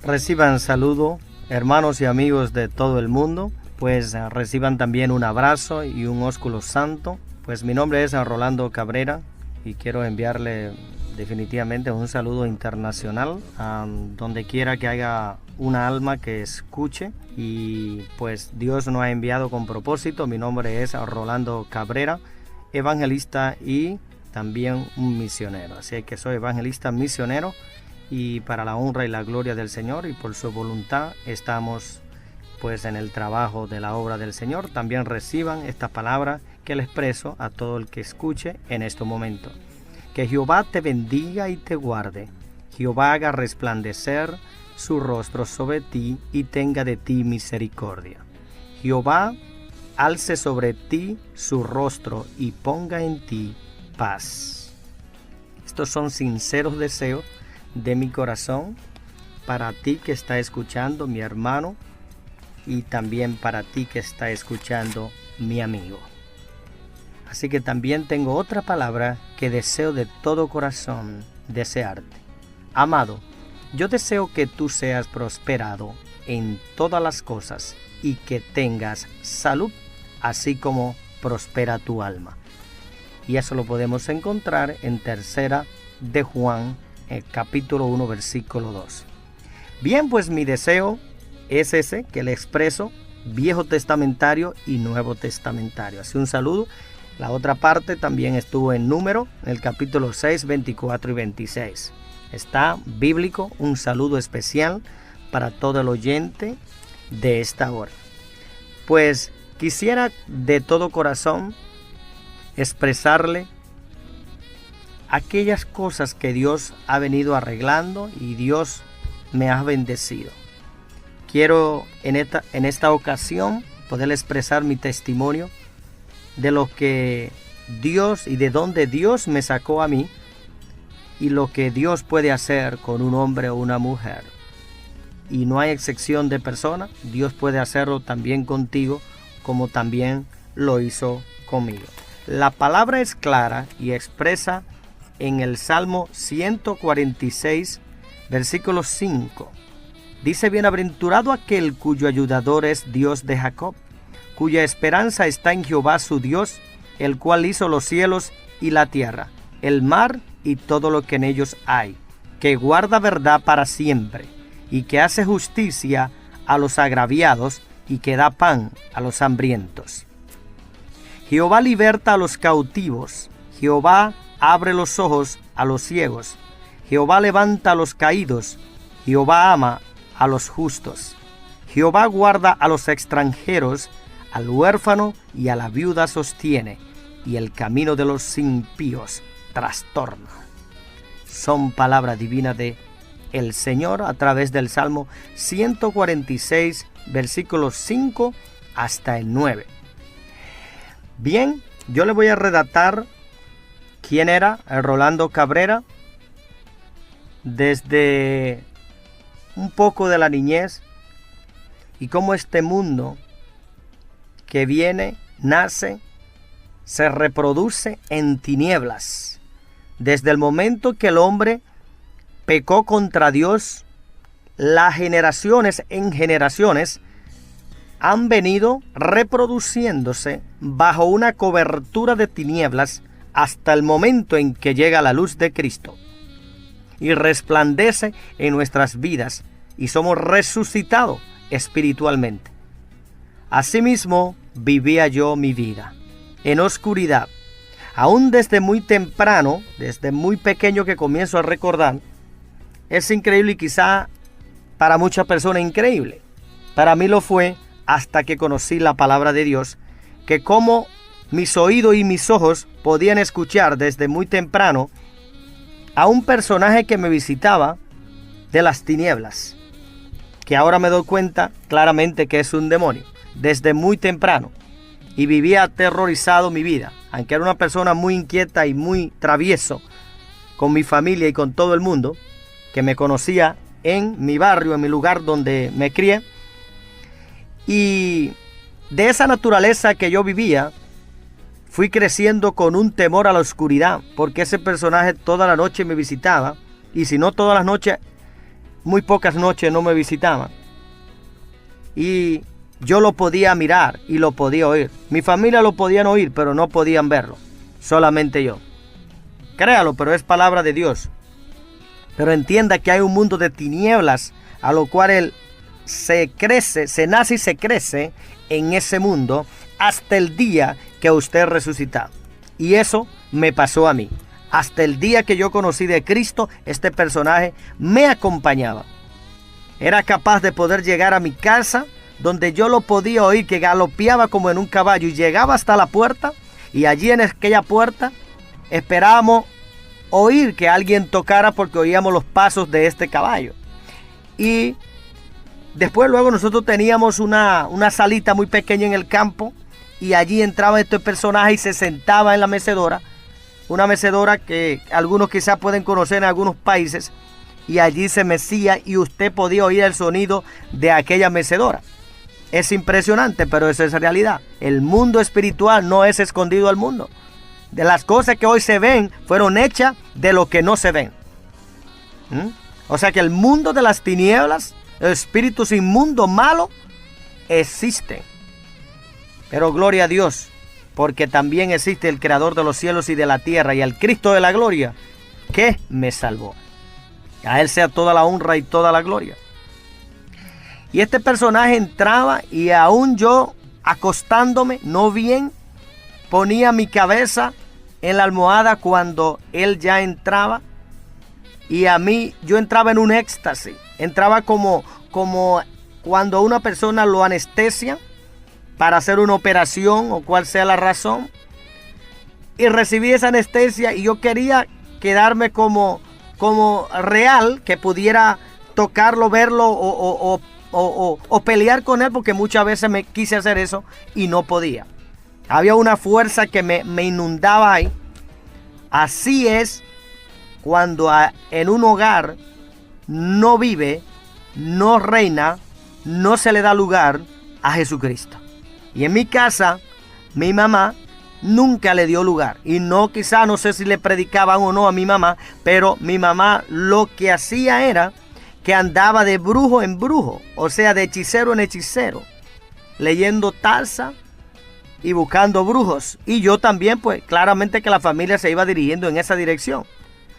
Reciban saludo, hermanos y amigos de todo el mundo, pues reciban también un abrazo y un ósculo santo. Pues mi nombre es Rolando Cabrera y quiero enviarle definitivamente un saludo internacional a donde quiera que haya una alma que escuche, y pues Dios nos ha enviado con propósito. Mi nombre es Rolando Cabrera, evangelista y también un misionero, así que soy evangelista misionero, y para la honra y la gloria del Señor y por su voluntad estamos pues en el trabajo de la obra del Señor. También reciban esta palabra que le expreso a todo el que escuche en este momento. Que Jehová te bendiga y te guarde. Jehová haga resplandecer su rostro sobre ti y tenga de ti misericordia. Jehová alce sobre ti su rostro y ponga en ti paz. Estos son sinceros deseos de mi corazón para ti que está escuchando, mi hermano, y también para ti que está escuchando, mi amigo. Así que también tengo otra palabra que deseo de todo corazón desearte. Amado, yo deseo que tú seas prosperado en todas las cosas y que tengas salud, así como prospera tu alma. Y eso lo podemos encontrar en Tercera de Juan, capítulo 1, versículo 2. Bien, pues mi deseo es ese que le expreso, Viejo Testamentario y Nuevo Testamentario. Así un saludo. La otra parte también estuvo en Número, en el capítulo 6, 24 y 26. Está bíblico, un saludo especial para todo el oyente de esta hora. Pues quisiera de todo corazón expresarle aquellas cosas que Dios ha venido arreglando y Dios me ha bendecido. Quiero en esta ocasión poder expresar mi testimonio de lo que Dios y de dónde Dios me sacó a mí y lo que Dios puede hacer con un hombre o una mujer. Y no hay excepción de persona. Dios puede hacerlo también contigo como también lo hizo conmigo. La palabra es clara y expresa en el Salmo 146, versículo 5. Dice: bienaventurado aquel cuyo ayudador es Dios de Jacob, cuya esperanza está en Jehová su Dios, el cual hizo los cielos y la tierra, el mar y todo lo que en ellos hay, que guarda verdad para siempre, y que hace justicia a los agraviados, y que da pan a los hambrientos. Jehová liberta a los cautivos, Jehová abre los ojos a los ciegos, Jehová levanta a los caídos, Jehová ama a los justos. Jehová guarda a los extranjeros, al huérfano y a la viuda sostiene, y el camino de los impíos trastorna. Son palabras divinas de el Señor a través del Salmo 146, versículos 5 hasta el 9. Bien, yo le voy a redactar quién era el Rolando Cabrera desde un poco de la niñez y cómo este mundo que viene, nace, se reproduce en tinieblas. Desde el momento que el hombre pecó contra Dios, las generaciones en generaciones han venido reproduciéndose bajo una cobertura de tinieblas hasta el momento en que llega la luz de Cristo y resplandece en nuestras vidas y somos resucitados espiritualmente. Asimismo, vivía yo mi vida en oscuridad. Aún desde muy temprano, desde muy pequeño que comienzo a recordar, es increíble y quizá para muchas personas increíble. Para mí lo fue hasta que conocí la palabra de Dios, que como mis oídos y mis ojos podían escuchar desde muy temprano a un personaje que me visitaba de las tinieblas, que ahora me doy cuenta claramente que es un demonio, desde muy temprano, y vivía aterrorizado mi vida, aunque era una persona muy inquieta y muy travieso con mi familia y con todo el mundo, que me conocía en mi barrio, en mi lugar donde me crié, y de esa naturaleza que yo vivía, fui creciendo con un temor a la oscuridad, porque ese personaje toda la noche me visitaba, y si no todas las noches, muy pocas noches no me visitaban. Y yo lo podía mirar y lo podía oír. Mi familia lo podían oír, pero no podían verlo. Solamente yo. Créalo, pero es palabra de Dios. Pero entienda que hay un mundo de tinieblas a lo cual él se nace y se crece en ese mundo hasta el día que usted es resucitado. Y eso me pasó a mí. Hasta el día que yo conocí de Cristo, este personaje me acompañaba. Era capaz de poder llegar a mi casa, donde yo lo podía oír que galopeaba como en un caballo y llegaba hasta la puerta, y allí en aquella puerta esperábamos oír que alguien tocara porque oíamos los pasos de este caballo. Y después luego nosotros teníamos una salita muy pequeña en el campo, y allí entraba este personaje y se sentaba en la mecedora, una mecedora que algunos quizás pueden conocer en algunos países, y allí se mecía y usted podía oír el sonido de aquella mecedora. Es impresionante, pero eso es realidad. El mundo espiritual no es escondido al mundo. De las cosas que hoy se ven fueron hechas de lo que no se ven. O sea que el mundo de las tinieblas, espíritus inmundos malos, existen. Pero gloria a Dios, porque también existe el Creador de los cielos y de la tierra y el Cristo de la gloria que me salvó. A Él sea toda la honra y toda la gloria. Y este personaje entraba y aún yo acostándome, no bien, ponía mi cabeza en la almohada cuando él ya entraba. Y a mí, yo entraba en un éxtasis. Entraba como cuando una persona lo anestesia para hacer una operación o cual sea la razón. Y recibí esa anestesia y yo quería quedarme como real, que pudiera tocarlo, verlo o pelear con él, porque muchas veces me quise hacer eso y no podía. Había una fuerza que me inundaba ahí. Así es cuando en un hogar no vive, no reina, no se le da lugar a Jesucristo. Y en mi casa, mi mamá nunca le dio lugar. Y no sé si le predicaban o no a mi mamá, pero mi mamá lo que hacía era que andaba de brujo en brujo, o sea, de hechicero en hechicero, leyendo Tarsa y buscando brujos. Y yo también, pues claramente que la familia se iba dirigiendo en esa dirección.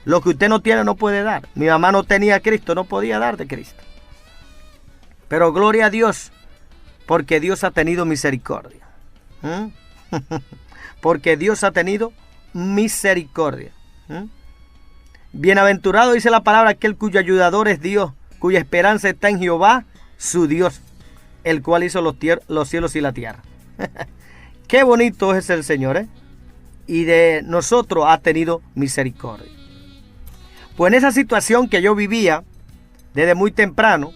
Lo que usted no tiene no puede dar. Mi mamá no tenía a Cristo, no podía dar de Cristo. Pero gloria a Dios, porque Dios ha tenido misericordia. Porque Dios ha tenido misericordia. Bienaventurado, dice la palabra, aquel cuyo ayudador es Dios, cuya esperanza está en Jehová, su Dios, el cual hizo los cielos y la tierra. Qué bonito es el Señor, y de nosotros ha tenido misericordia. Pues en esa situación que yo vivía desde muy temprano,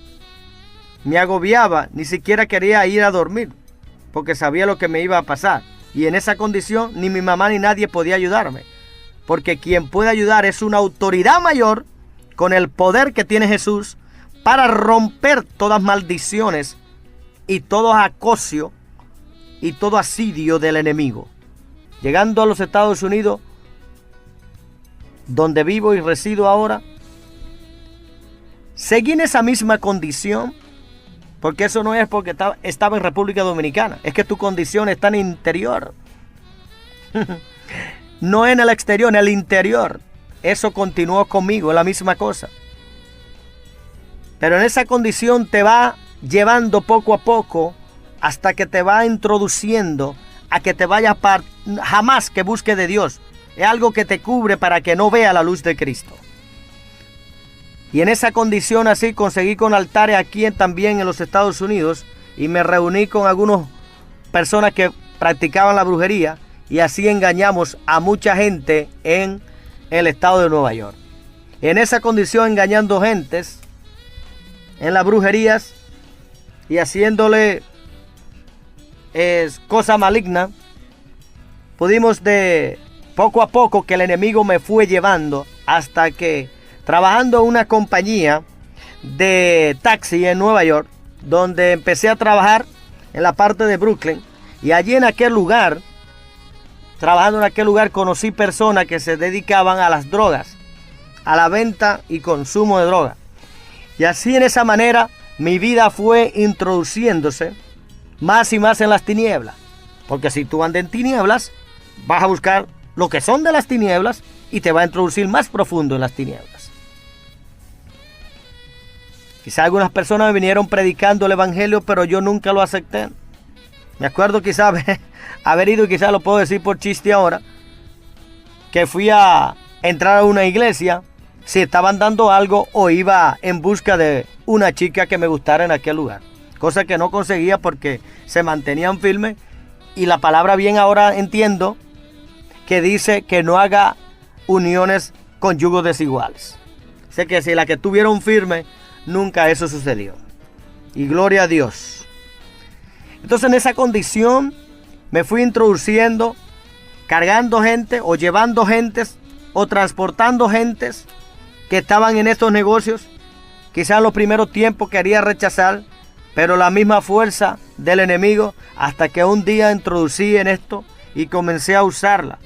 me agobiaba, ni siquiera quería ir a dormir, porque sabía lo que me iba a pasar. Y en esa condición ni mi mamá ni nadie podía ayudarme, porque quien puede ayudar es una autoridad mayor con el poder que tiene Jesús para romper todas maldiciones y todo acoso y todo asidio del enemigo. Llegando a los Estados Unidos, donde vivo y resido ahora, seguí en esa misma condición, porque eso no es porque estaba en República Dominicana, es que tu condición está en el interior. No en el exterior, en el interior. Eso continuó conmigo, es la misma cosa. Pero en esa condición te va llevando poco a poco hasta que te va introduciendo a que te vayas jamás que busque de Dios. Es algo que te cubre para que no vea la luz de Cristo. Y en esa condición así conseguí con altares aquí también en los Estados Unidos, y me reuní con algunas personas que practicaban la brujería, y así engañamos a mucha gente en el estado de Nueva York. En esa condición, engañando gentes en las brujerías y haciéndole cosas malignas, pudimos de poco a poco que el enemigo me fue llevando hasta que, trabajando en una compañía de taxi en Nueva York, donde empecé a trabajar en la parte de Brooklyn, y allí en aquel lugar, trabajando en aquel lugar, conocí personas que se dedicaban a las drogas, a la venta y consumo de drogas. Y así en esa manera mi vida fue introduciéndose más y más en las tinieblas. Porque si tú andas en tinieblas, vas a buscar lo que son de las tinieblas y te va a introducir más profundo en las tinieblas. Quizá algunas personas me vinieron predicando el evangelio, pero yo nunca lo acepté. Me acuerdo quizá haber ido, quizá lo puedo decir por chiste ahora, que fui a entrar a una iglesia, si estaban dando algo o iba en busca de una chica que me gustara en aquel lugar. Cosa que no conseguía porque se mantenían firmes. Y la palabra bien ahora entiendo que dice que no haga uniones con yugos desiguales. Sé que si la que tuvieron firme, nunca eso sucedió. Y gloria a Dios. Entonces en esa condición me fui introduciendo, cargando gente o llevando gentes o transportando gentes que estaban en estos negocios. Quizás en los primeros tiempos quería rechazar, pero la misma fuerza del enemigo, hasta que un día introducí en esto y comencé a usarla.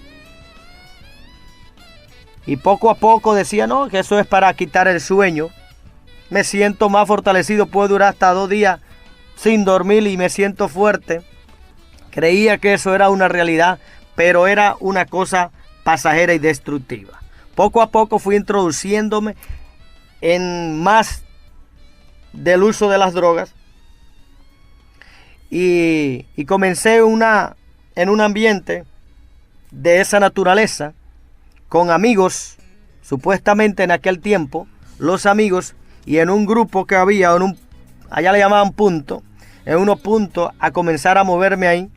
Y poco a poco decía, no, que eso es para quitar el sueño. Me siento más fortalecido, puedo durar hasta 2 días sin dormir y me siento fuerte. Creía que eso era una realidad, pero era una cosa pasajera y destructiva. Poco a poco fui introduciéndome en más del uso de las drogas. Y comencé en un ambiente de esa naturaleza, con amigos, supuestamente en aquel tiempo, los amigos, y en un grupo que había, allá le llamaban punto, en unos puntos a comenzar a moverme ahí,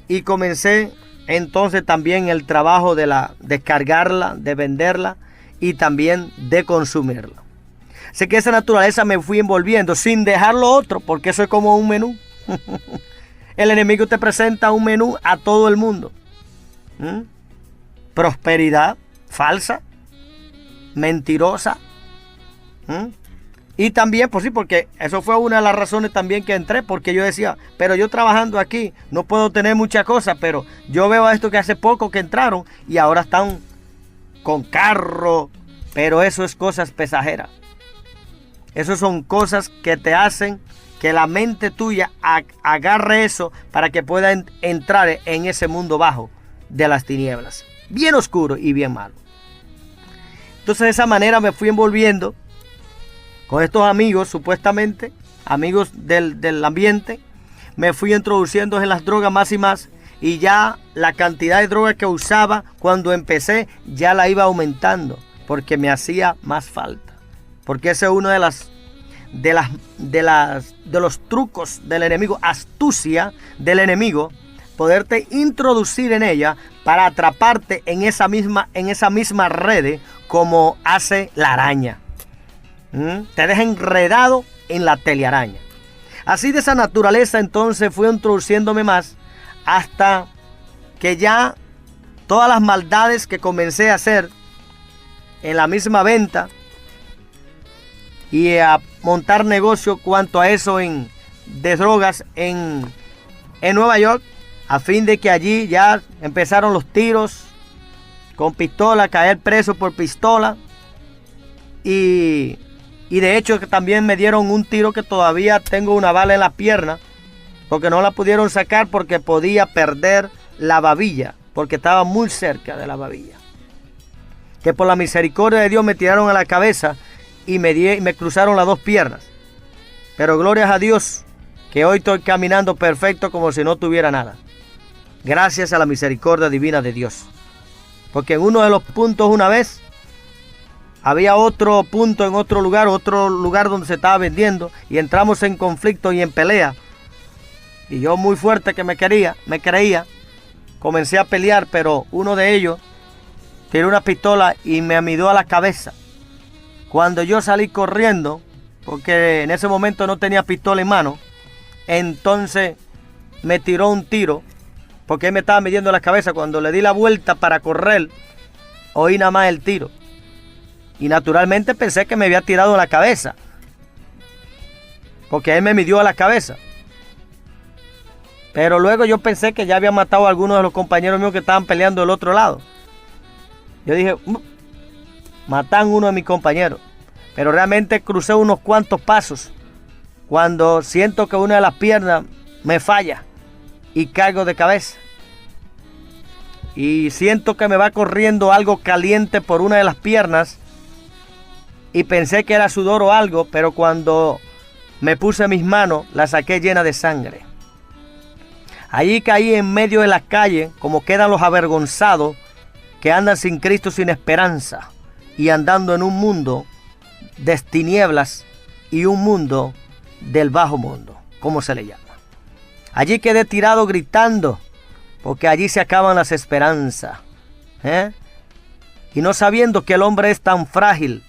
y comencé entonces también el trabajo de cargarla, de venderla, y también de consumirla. Sé que esa naturaleza me fui envolviendo, sin dejar lo otro, porque eso es como un menú. El enemigo te presenta un menú a todo el mundo. Prosperidad falsa, mentirosa. Y también, pues sí, porque eso fue una de las razones también que entré, porque yo decía, pero yo trabajando aquí no puedo tener muchas cosas, pero yo veo a esto que hace poco que entraron y ahora están con carro, pero eso es cosas pasajeras. Eso son cosas que te hacen que la mente tuya agarre eso para que pueda entrar en ese mundo bajo de las tinieblas, bien oscuro y bien malo. Entonces de esa manera me fui envolviendo con estos amigos, supuestamente amigos del ambiente. Me fui introduciendo en las drogas más y más, y ya la cantidad de drogas que usaba cuando empecé ya la iba aumentando, porque me hacía más falta. Porque ese es uno de los trucos del enemigo, astucia del enemigo, poderte introducir en ella para atraparte en esa misma red, como hace la araña. Te deja enredado en la telaraña. Así de esa naturaleza entonces fui introduciéndome más, hasta que ya todas las maldades que comencé a hacer en la misma venta y a montar negocio cuanto a eso de drogas en Nueva York, a fin de que allí ya empezaron los tiros con pistola, caer preso por pistola, y de hecho que también me dieron un tiro que todavía tengo una bala en la pierna, porque no la pudieron sacar porque podía perder la babilla, porque estaba muy cerca de la babilla. Que por la misericordia de Dios me tiraron a la cabeza y me cruzaron las 2 piernas. Pero glorias a Dios que hoy estoy caminando perfecto como si no tuviera nada. Gracias a la misericordia divina de Dios. Porque en uno de los puntos una vez había otro punto en otro lugar donde se estaba vendiendo, y entramos en conflicto y en pelea. Y yo, muy fuerte que me creía, comencé a pelear, pero uno de ellos tiró una pistola y me amidó a la cabeza. Cuando yo salí corriendo, porque en ese momento no tenía pistola en mano, entonces me tiró un tiro, porque él me estaba midiendo la cabeza. Cuando le di la vuelta para correr, oí nada más el tiro. Y naturalmente pensé que me había tirado en la cabeza, porque él me midió a la cabeza. Pero luego yo pensé que ya había matado a algunos de los compañeros míos que estaban peleando del otro lado. Yo dije, matan uno de mis compañeros. pero realmente crucé unos cuantos pasos cuando siento que una de las piernas me falla y caigo de cabeza. Y siento que me va corriendo algo caliente por una de las piernas y pensé que era sudor o algo, pero cuando me puse mis manos la saqué llena de sangre. Allí caí en medio de la calle como quedan los avergonzados que andan sin Cristo, sin esperanza y andando en un mundo de tinieblas y un mundo del bajo mundo, como se le llama. Allí quedé tirado gritando, porque allí se acaban las esperanzas, y no sabiendo que el hombre es tan frágil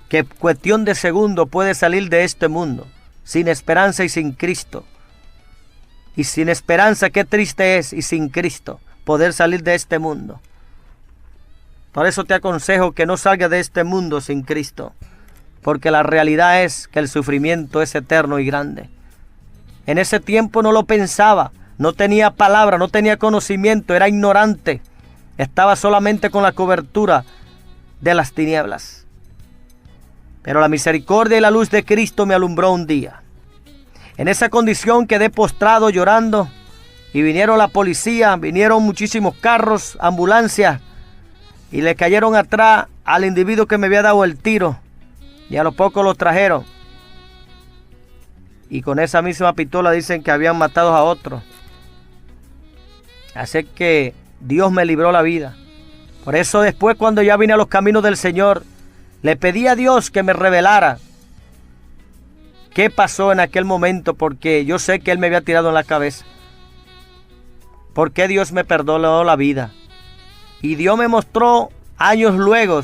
que cuestión de segundo puede salir de este mundo sin esperanza y sin Cristo. Y sin esperanza, qué triste es, y sin Cristo poder salir de este mundo. Por eso te aconsejo que no salgas de este mundo sin Cristo, porque la realidad es que el sufrimiento es eterno y grande. En ese tiempo no lo pensaba, no tenía palabra, no tenía conocimiento, era ignorante, estaba solamente con la cobertura de las tinieblas. Pero la misericordia y la luz de Cristo me alumbró un día. En esa condición quedé postrado llorando y vinieron la policía, vinieron muchísimos carros, ambulancias, y le cayeron atrás al individuo que me había dado el tiro, y a lo poco lo trajeron. Y con esa misma pistola dicen que habían matado a otro. Así que Dios me libró la vida. Por eso después, cuando ya vine a los caminos del Señor, le pedí a Dios que me revelara qué pasó en aquel momento, porque yo sé que Él me había tirado en la cabeza. ¿Por qué Dios me perdonó la vida? Y Dios me mostró años luego,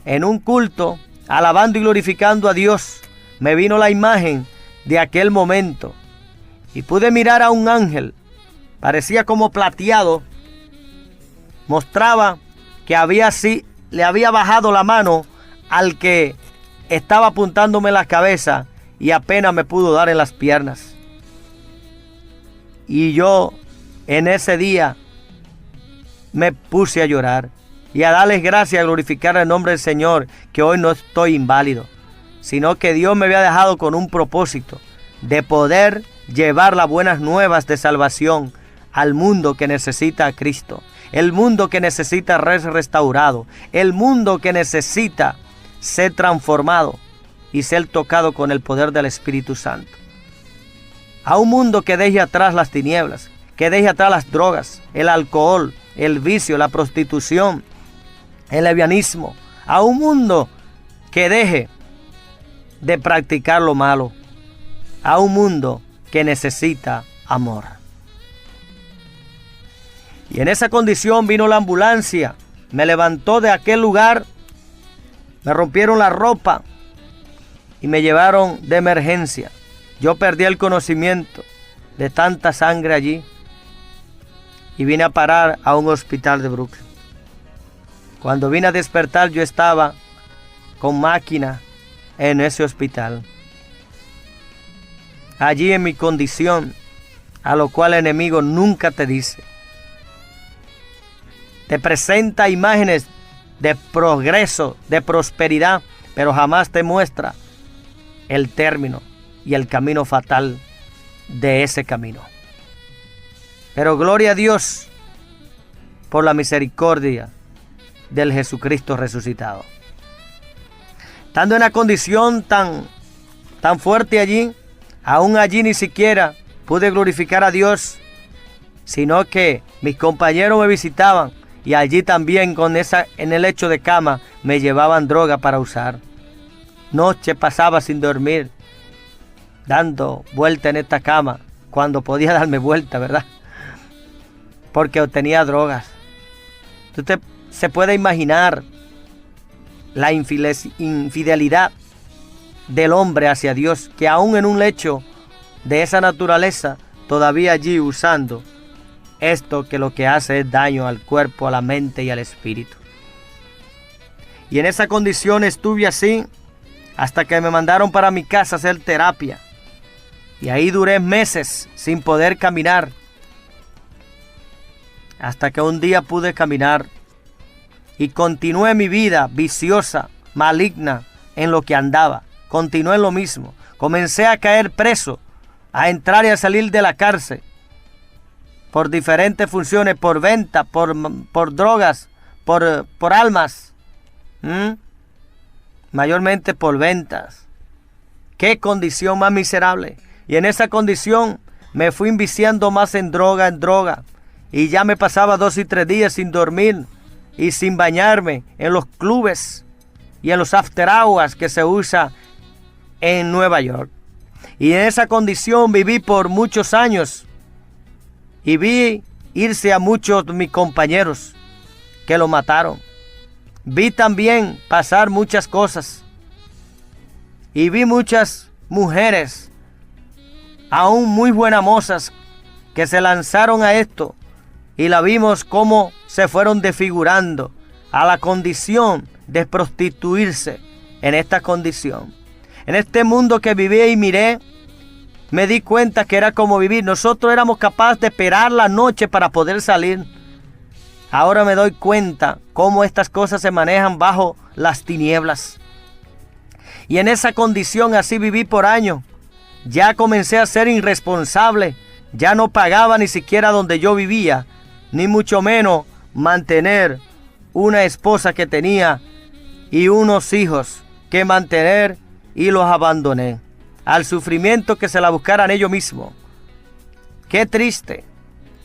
en un culto, alabando y glorificando a Dios, me vino la imagen de aquel momento. Y pude mirar a un ángel, parecía como plateado, mostraba que le había bajado la mano al que estaba apuntándome la cabeza y apenas me pudo dar en las piernas. Y yo en ese día me puse a llorar y a darles gracias, a glorificar el nombre del Señor, que hoy no estoy inválido, sino que Dios me había dejado con un propósito de poder llevar las buenas nuevas de salvación al mundo que necesita a Cristo, el mundo que necesita ser restaurado, el mundo que necesita ser transformado y ser tocado con el poder del Espíritu Santo. A un mundo que deje atrás las tinieblas, que deje atrás las drogas, el alcohol, el vicio, la prostitución, el lesbianismo. A un mundo que deje de practicar lo malo. A un mundo que necesita amor. Y en esa condición vino la ambulancia, me levantó de aquel lugar, me rompieron la ropa y me llevaron de emergencia. Yo perdí el conocimiento de tanta sangre allí y vine a parar a un hospital de Brooklyn. Cuando vine a despertar, yo estaba con máquina en ese hospital. Allí en mi condición, a lo cual el enemigo nunca te dice. Te presenta imágenes de progreso, de prosperidad, pero jamás te muestra el término y el camino fatal de ese camino. Pero gloria a Dios por la misericordia del Jesucristo resucitado. Estando en una condición tan fuerte allí, aún allí ni siquiera pude glorificar a Dios, sino que mis compañeros me visitaban y allí también en el lecho de cama me llevaban droga para usar. Noche pasaba sin dormir, dando vuelta en esta cama, cuando podía darme vuelta, ¿verdad? Porque obtenía drogas. Usted se puede imaginar la infidelidad del hombre hacia Dios, que aún en un lecho de esa naturaleza, todavía allí usando esto que lo que hace es daño al cuerpo, a la mente y al espíritu. Y en esa condición estuve así hasta que me mandaron para mi casa a hacer terapia. Y ahí duré meses sin poder caminar, hasta que un día pude caminar y continué mi vida viciosa, maligna, en lo que andaba. Continué en lo mismo. Comencé a caer preso, a entrar y a salir de la cárcel por diferentes funciones, por venta, por drogas, por almas. Mayormente por ventas. Qué condición más miserable. Y en esa condición me fui enviciando más en droga. Y ya me pasaba 2 y 3 días sin dormir y sin bañarme en los clubes y en los after hours que se usa en Nueva York. Y en esa condición viví por muchos años. Y vi irse a muchos de mis compañeros que lo mataron. Vi también pasar muchas cosas. Y vi muchas mujeres, aún muy buenas mozas, que se lanzaron a esto. Y la vimos cómo se fueron desfigurando a la condición de prostituirse en esta condición. En este mundo que viví y miré, me di cuenta que era como vivir. Nosotros éramos capaces de esperar la noche para poder salir. Ahora me doy cuenta cómo estas cosas se manejan bajo las tinieblas. Y en esa condición así viví por años. Ya comencé a ser irresponsable. Ya no pagaba ni siquiera donde yo vivía, ni mucho menos mantener una esposa que tenía y unos hijos que mantener, y los abandoné al sufrimiento que se la buscaran ellos mismos. Qué triste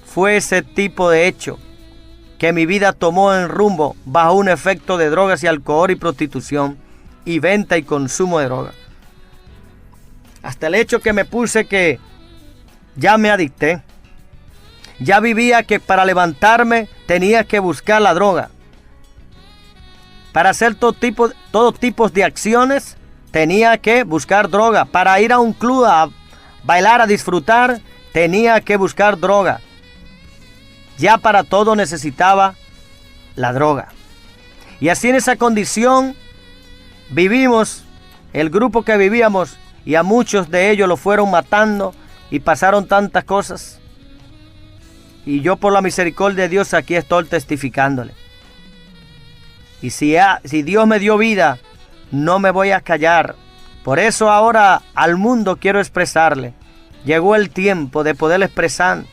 fue ese tipo de hecho que mi vida tomó en rumbo bajo un efecto de drogas y alcohol y prostitución y venta y consumo de drogas. Hasta el hecho que me puse que ya me adicté. Ya vivía que para levantarme tenía que buscar la droga. Para hacer todo tipo de acciones tenía que buscar droga. Para ir a un club a bailar, a disfrutar, tenía que buscar droga. Ya para todo necesitaba la droga. Y así en esa condición vivimos, el grupo que vivíamos, y a muchos de ellos lo fueron matando y pasaron tantas cosas. Y yo por la misericordia de Dios aquí estoy testificándole. Y si Dios me dio vida, no me voy a callar. Por eso ahora al mundo quiero expresarle. Llegó el tiempo de poder expresar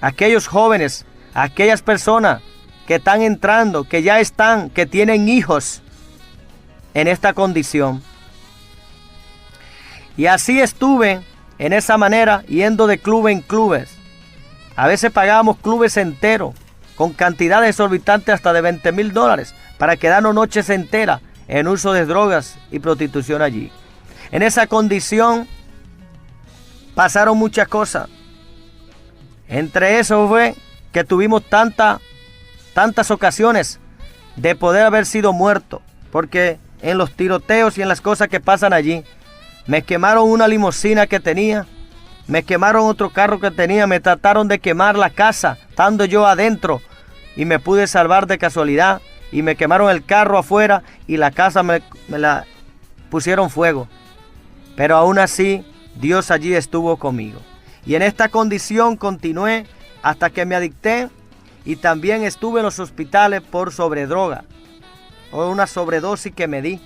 a aquellos jóvenes, a aquellas personas que están entrando, que ya están, que tienen hijos en esta condición. Y así estuve en esa manera, yendo de club en clubes. A veces pagábamos clubes enteros, con cantidades exorbitantes hasta de $20,000, para quedarnos noches enteras en uso de drogas y prostitución allí. En esa condición pasaron muchas cosas. Entre eso fue que tuvimos tantas ocasiones de poder haber sido muertos, porque en los tiroteos y en las cosas que pasan allí, me quemaron una limusina que tenía, me quemaron otro carro que tenía, me trataron de quemar la casa, estando yo adentro, y me pude salvar de casualidad, y me quemaron el carro afuera, y la casa me la pusieron fuego. Pero aún así, Dios allí estuvo conmigo. Y en esta condición continué hasta que me adicté, y también estuve en los hospitales por sobredroga, o una sobredosis que me di,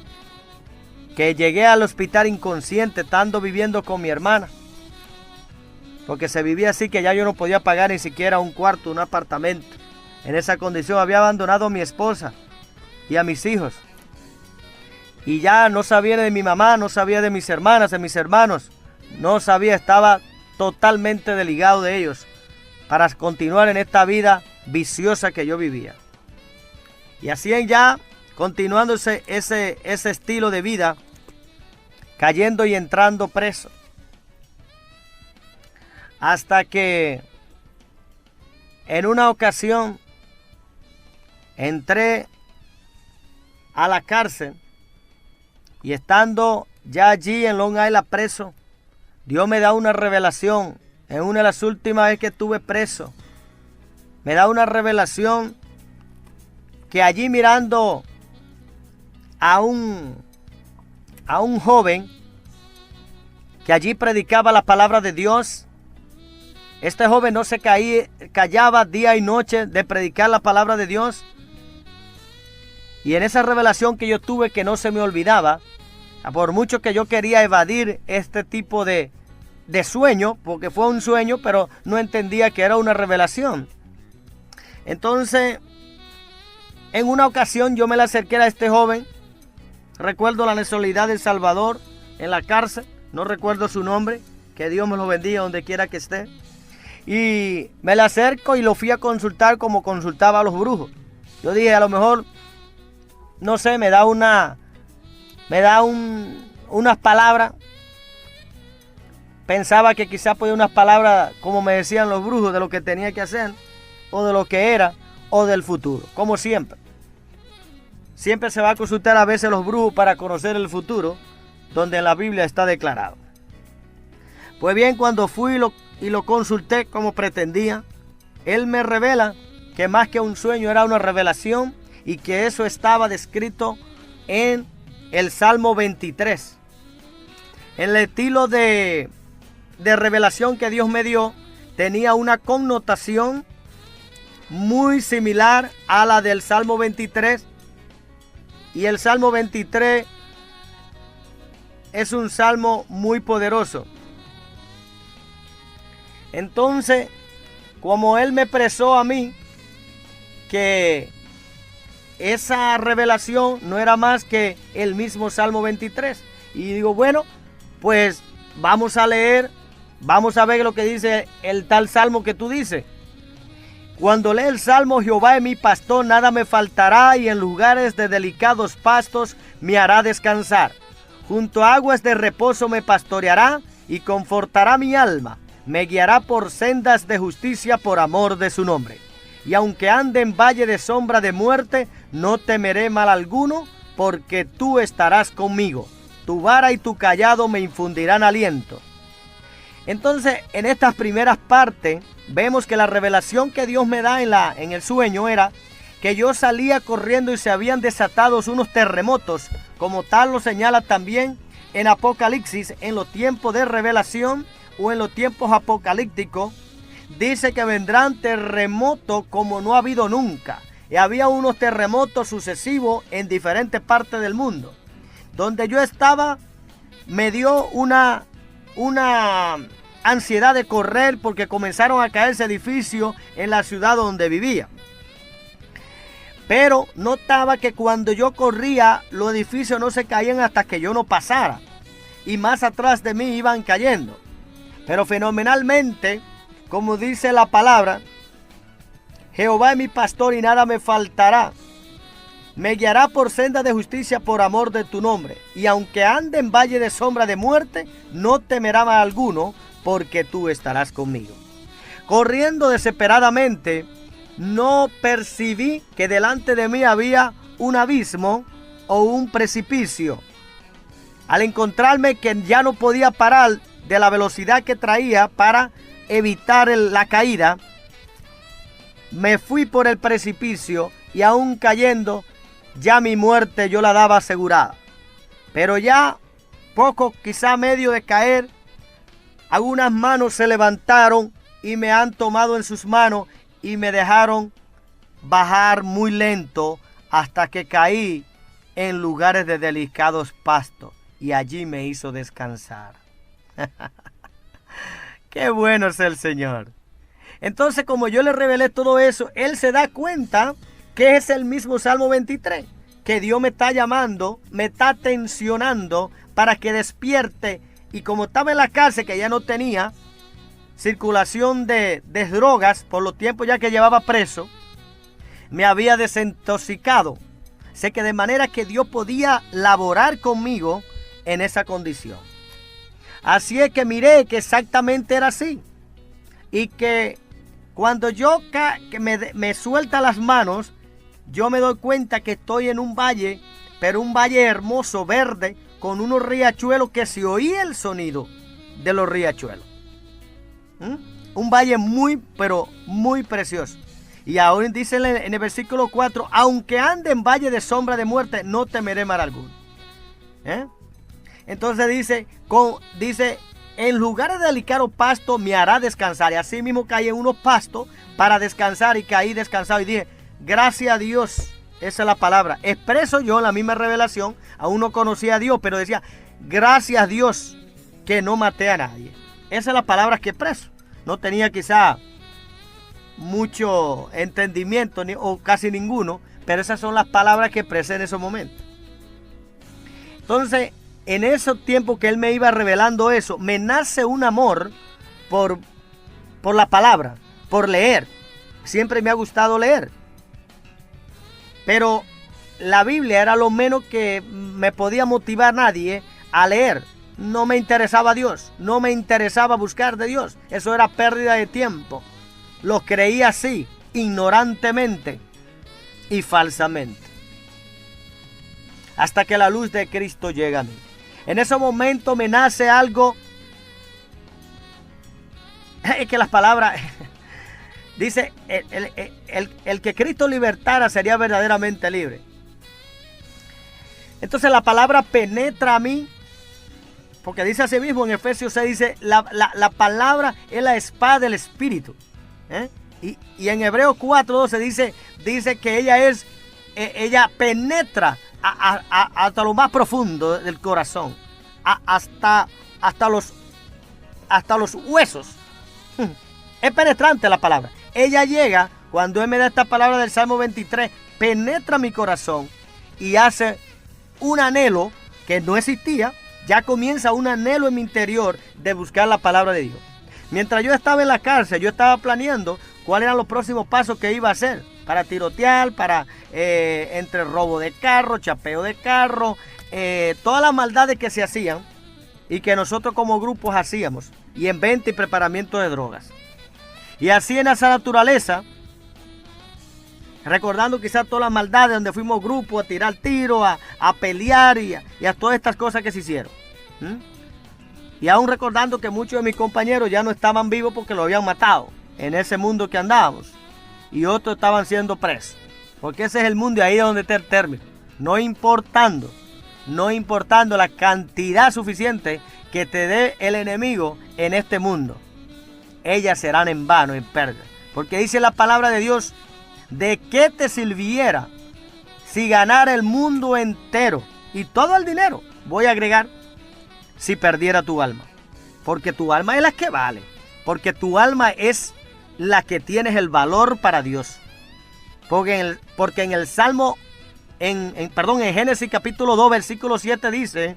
que llegué al hospital inconsciente, estando viviendo con mi hermana, porque se vivía así que ya yo no podía pagar ni siquiera un cuarto, un apartamento. En esa condición había abandonado a mi esposa y a mis hijos, y ya no sabía de mi mamá, no sabía de mis hermanas, de mis hermanos, no sabía, estaba totalmente desligado de ellos para continuar en esta vida viciosa que yo vivía. Y así ya continuándose ese estilo de vida, cayendo y entrando preso, hasta que en una ocasión entré a la cárcel, y estando ya allí en Long Island preso, Dios me da una revelación. En una de las últimas veces que estuve preso, me da una revelación que allí mirando a un joven que allí predicaba la palabra de Dios. Este joven no se callaba día y noche de predicar la palabra de Dios. Y en esa revelación que yo tuve, que no se me olvidaba, por mucho que yo quería evadir este tipo de sueño, porque fue un sueño, pero no entendía que era una revelación. Entonces, en una ocasión yo me le acerqué a este joven. Recuerdo la nacionalidad de El Salvador, en la cárcel. No recuerdo su nombre. Que Dios me lo bendiga donde quiera que esté. Y me le acerco y lo fui a consultar como consultaba a los brujos. Yo dije, a lo mejor, no sé, me da unas palabras. Pensaba que quizás podía unas palabras, como me decían los brujos, de lo que tenía que hacer, o de lo que era, o del futuro, como siempre. Siempre se va a consultar a veces los brujos para conocer el futuro, donde en la Biblia está declarado. Pues bien, cuando fui y lo consulté como pretendía, él me revela que más que un sueño era una revelación y que eso estaba descrito en el Salmo 23. En el estilo de revelación que Dios me dio, tenía una connotación muy similar a la del Salmo 23. Y el Salmo 23 es un salmo muy poderoso. Entonces, como él me expresó a mí que esa revelación no era más que el mismo Salmo 23. Y digo, bueno, pues vamos a leer, vamos a ver lo que dice el tal salmo que tú dices. Cuando lee el salmo, Jehová es mi pastor, nada me faltará, y en lugares de delicados pastos me hará descansar. Junto a aguas de reposo me pastoreará y confortará mi alma. Me guiará por sendas de justicia por amor de su nombre. Y aunque ande en valle de sombra de muerte, no temeré mal alguno, porque tú estarás conmigo. Tu vara y tu cayado me infundirán aliento. Entonces, en estas primeras partes, vemos que la revelación que Dios me da en el sueño era que yo salía corriendo y se habían desatado unos terremotos, como tal lo señala también en Apocalipsis, en los tiempos de revelación o en los tiempos apocalípticos. Dice que vendrán terremotos como no ha habido nunca. Y había unos terremotos sucesivos en diferentes partes del mundo. Donde yo estaba, me dio una ansiedad de correr porque comenzaron a caerse edificios en la ciudad donde vivía. Pero notaba que cuando yo corría, los edificios no se caían hasta que yo no pasara. Y más atrás de mí iban cayendo. Pero fenomenalmente, como dice la palabra, Jehová es mi pastor y nada me faltará. Me guiará por senda de justicia por amor de tu nombre. Y aunque ande en valle de sombra de muerte, no temerá mal alguno, porque tú estarás conmigo. Corriendo desesperadamente, no percibí que delante de mí había un abismo o un precipicio. Al encontrarme que ya no podía parar de la velocidad que traía para evitar la caída, me fui por el precipicio y aún cayendo, ya mi muerte yo la daba asegurada. Pero ya poco, quizá medio de caer, algunas manos se levantaron y me han tomado en sus manos y me dejaron bajar muy lento hasta que caí en lugares de delicados pastos y allí me hizo descansar. Qué bueno es el Señor. Entonces, como yo le revelé todo eso, él se da cuenta que es el mismo Salmo 23, que Dios me está llamando, me está tensionando para que despierte. Y como estaba en la cárcel, que ya no tenía circulación de drogas por los tiempos ya que llevaba preso, me había desintoxicado. Sé que de manera que Dios podía laborar conmigo en esa condición. Así es que miré que exactamente era así. Y que cuando yo me suelta las manos, yo me doy cuenta que estoy en un valle, pero un valle hermoso, verde, con unos riachuelos que se oía el sonido de los riachuelos. Un valle muy, pero muy precioso. Y ahora dice en el versículo 4, aunque ande en valle de sombra de muerte, no temeré mal alguno. Entonces dice, en lugares de delicado pasto me hará descansar. Y así mismo caí en unos pastos para descansar y caí descansado. Y dije, gracias a Dios, Esa es la palabra. Expreso yo la misma revelación. Aún no conocía a Dios, pero decía, gracias a Dios que no maté a nadie. Esa es la palabra que expreso. No tenía quizá mucho entendimiento o casi ninguno, pero esas son las palabras que expresé en esos momentos. Entonces, en ese tiempo que él me iba revelando eso, me nace un amor por la palabra, por leer. Siempre me ha gustado leer. Pero la Biblia era lo menos que me podía motivar nadie a leer. No me interesaba Dios, no me interesaba buscar de Dios. Eso era pérdida de tiempo. Lo creía así, ignorantemente y falsamente. Hasta que la luz de Cristo llega a mí. En ese momento me nace algo. Es que las palabras... Dice, el que Cristo libertara sería verdaderamente libre. Entonces la palabra penetra a mí. Porque dice así mismo en Efesios 6, dice, la palabra es la espada del Espíritu. Y en Hebreos 4:12 dice que ella penetra hasta lo más profundo del corazón. Hasta los huesos. Es penetrante la palabra. Ella llega, cuando Él me da esta palabra del Salmo 23, penetra mi corazón y hace un anhelo que no existía. Ya comienza un anhelo en mi interior de buscar la palabra de Dios. Mientras yo estaba en la cárcel, yo estaba planeando cuáles eran los próximos pasos que iba a hacer para tirotear, para entre robo de carro, chapeo de carro, todas las maldades que se hacían y que nosotros como grupos hacíamos, y en venta y preparamiento de drogas. Y así en esa naturaleza, recordando quizás todas las maldades donde fuimos grupos a tirar tiros, a pelear y a todas estas cosas que se hicieron. Y aún recordando que muchos de mis compañeros ya no estaban vivos porque lo habían matado en ese mundo que andábamos. Y otros estaban siendo presos. Porque ese es el mundo y ahí es donde está el término. No importando la cantidad suficiente que te dé el enemigo en este mundo. Ellas serán en vano, en pérdida. Porque dice la palabra de Dios, ¿de qué te sirviera si ganara el mundo entero y todo el dinero? Voy a agregar, si perdiera tu alma. Porque tu alma es la que vale. Porque tu alma es la que tienes el valor para Dios. Porque en el Salmo, en Génesis capítulo 2, versículo 7 dice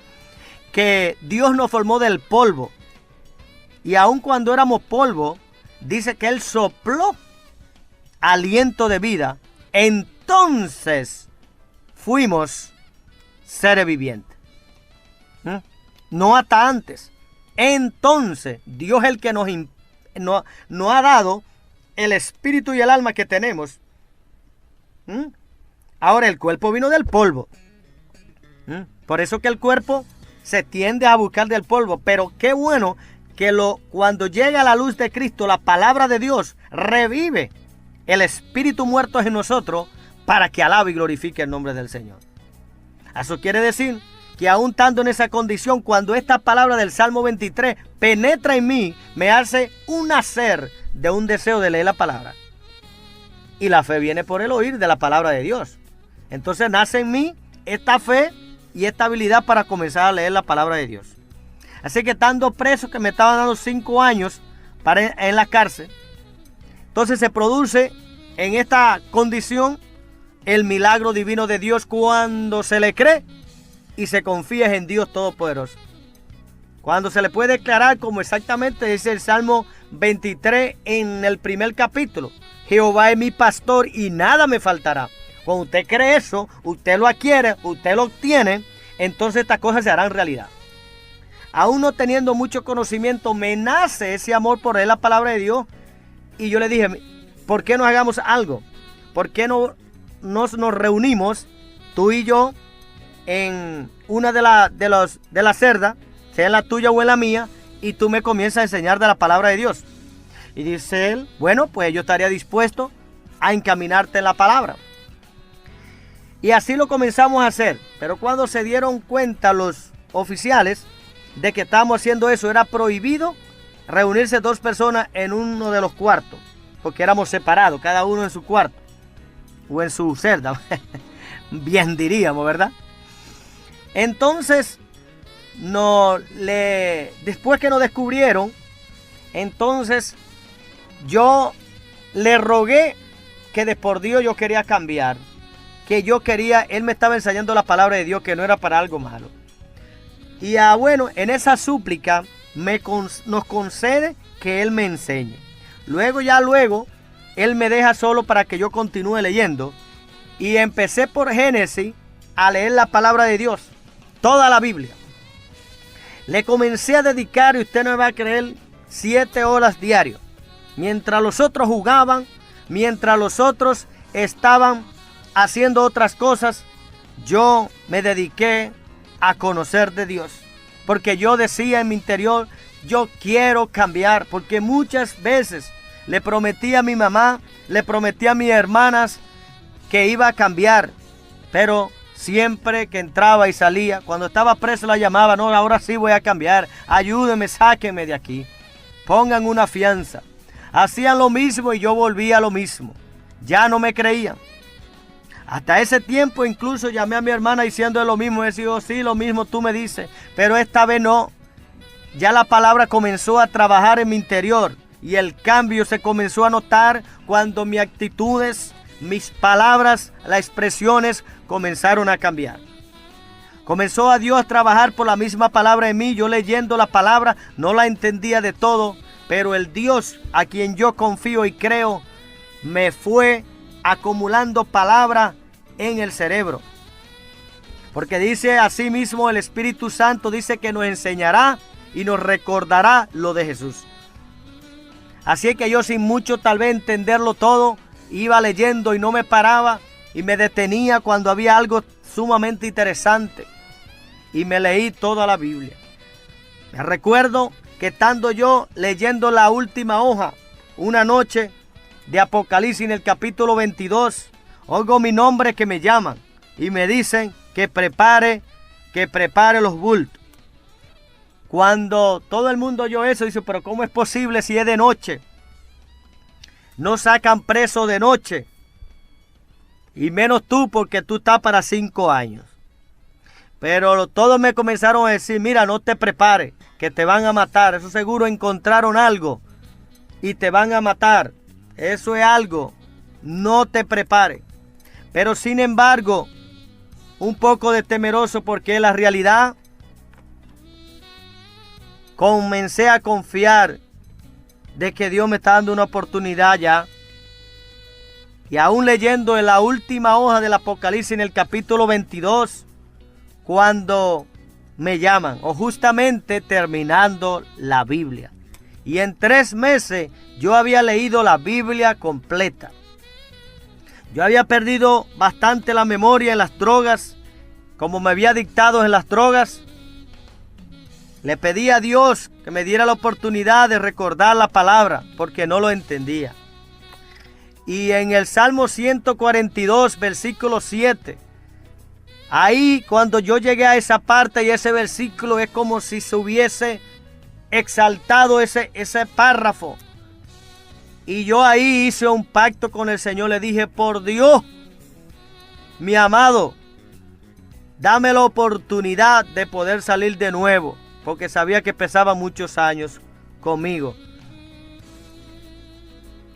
que Dios nos formó del polvo. Y aun cuando éramos polvo, dice que Él sopló aliento de vida. Entonces fuimos seres vivientes. No hasta antes. Entonces Dios es el que nos ha dado el espíritu y el alma que tenemos. Ahora el cuerpo vino del polvo. Por eso que el cuerpo se tiende a buscar del polvo. Pero qué bueno que cuando llega la luz de Cristo, la palabra de Dios revive el espíritu muerto en nosotros para que alabe y glorifique el nombre del Señor. Eso quiere decir que aún estando en esa condición, cuando esta palabra del Salmo 23 penetra en mí, me hace un nacer de un deseo de leer la palabra. Y la fe viene por el oír de la palabra de Dios. Entonces nace en mí esta fe y esta habilidad para comenzar a leer la palabra de Dios. Así que estando preso, que me estaban dando 5 años en la cárcel, entonces se produce en esta condición el milagro divino de Dios cuando se le cree y se confía en Dios Todopoderoso. Cuando se le puede declarar, como exactamente dice el Salmo 23 en el primer capítulo, Jehová es mi pastor y nada me faltará. Cuando usted cree eso, usted lo adquiere, usted lo obtiene, entonces estas cosas se harán realidad. Aún no teniendo mucho conocimiento, me nace ese amor por leer la palabra de Dios. Y yo le dije, ¿por qué no hagamos algo? ¿Por qué no nos reunimos, tú y yo, en una de las cerdas, sea en la tuya o en la mía, y tú me comienzas a enseñar de la palabra de Dios? Y dice él, bueno, pues yo estaría dispuesto a encaminarte en la palabra. Y así lo comenzamos a hacer. Pero cuando se dieron cuenta los oficiales de que estábamos haciendo eso, era prohibido reunirse 2 personas en uno de los cuartos, porque éramos separados, cada uno en su cuarto o en su celda. bien diríamos, ¿verdad? Entonces, después que nos descubrieron, entonces yo le rogué que de por Dios yo quería cambiar, que yo quería, él me estaba enseñando la palabra de Dios, que no era para algo malo. Y bueno, en esa súplica nos concede que él me enseñe. Luego, él me deja solo para que yo continúe leyendo. Y empecé por Génesis a leer la palabra de Dios, toda la Biblia. Le comencé a dedicar, y usted no me va a creer, 7 horas diarias. Mientras los otros jugaban, mientras los otros estaban haciendo otras cosas, yo me dediqué a conocer de Dios. Porque yo decía en mi interior, yo quiero cambiar. Porque muchas veces le prometí a mi mamá, le prometí a mis hermanas que iba a cambiar. Pero siempre que entraba y salía, cuando estaba preso la llamaba, no, ahora sí voy a cambiar, ayúdenme, sáquenme de aquí, pongan una fianza. Hacían lo mismo y yo volvía a lo mismo, ya no me creían. Hasta ese tiempo incluso llamé a mi hermana diciendo lo mismo, y decía, sí, lo mismo tú me dices, pero esta vez no. Ya la palabra comenzó a trabajar en mi interior y el cambio se comenzó a notar cuando mis actitudes, mis palabras, las expresiones comenzaron a cambiar. Comenzó a Dios a trabajar por la misma palabra en mí. Yo leyendo la palabra no la entendía de todo, pero el Dios a quien yo confío y creo me fue acumulando palabra en el cerebro. Porque dice así mismo el Espíritu Santo, dice que nos enseñará y nos recordará lo de Jesús. Así es que yo sin mucho tal vez entenderlo todo, iba leyendo y no me paraba y me detenía cuando había algo sumamente interesante. Y me leí toda la Biblia. Me recuerdo que estando yo leyendo la última hoja, una noche de Apocalipsis en el capítulo 22, oigo mi nombre que me llaman y me dicen que prepare los bultos. Cuando todo el mundo oyó eso, dice, pero ¿cómo es posible si es de noche? No sacan preso de noche. Y menos tú, porque tú estás para 5 años. Pero todos me comenzaron a decir, mira, no te prepares, que te van a matar. Eso seguro encontraron algo y te van a matar. Eso es algo. No te prepares. Pero sin embargo, un poco de temeroso porque la realidad, comencé a confiar de que Dios me está dando una oportunidad ya. Y aún leyendo en la última hoja del Apocalipsis en el capítulo 22, cuando me llaman, o justamente terminando la Biblia. Y en 3 meses yo había leído la Biblia completa. Yo había perdido bastante la memoria en las drogas, como me había dictado en las drogas. Le pedí a Dios que me diera la oportunidad de recordar la palabra, porque no lo entendía. Y en el Salmo 142, versículo 7, ahí cuando yo llegué a esa parte y ese versículo, es como si se hubiese exaltado ese párrafo. Y yo ahí hice un pacto con el Señor, le dije, por Dios, mi amado, dame la oportunidad de poder salir de nuevo, porque sabía que pesaba muchos años conmigo.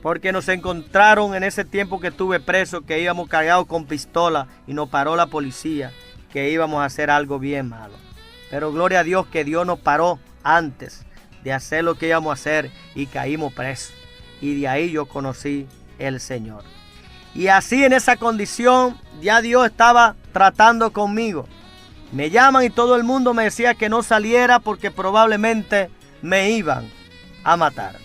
Porque nos encontraron en ese tiempo que estuve preso, que íbamos cargados con pistola y nos paró la policía, que íbamos a hacer algo bien malo. Pero gloria a Dios que Dios nos paró antes de hacer lo que íbamos a hacer y caímos presos. Y de ahí yo conocí el Señor. Y así en esa condición ya Dios estaba tratando conmigo. Me llaman y todo el mundo me decía que no saliera porque probablemente me iban a matar.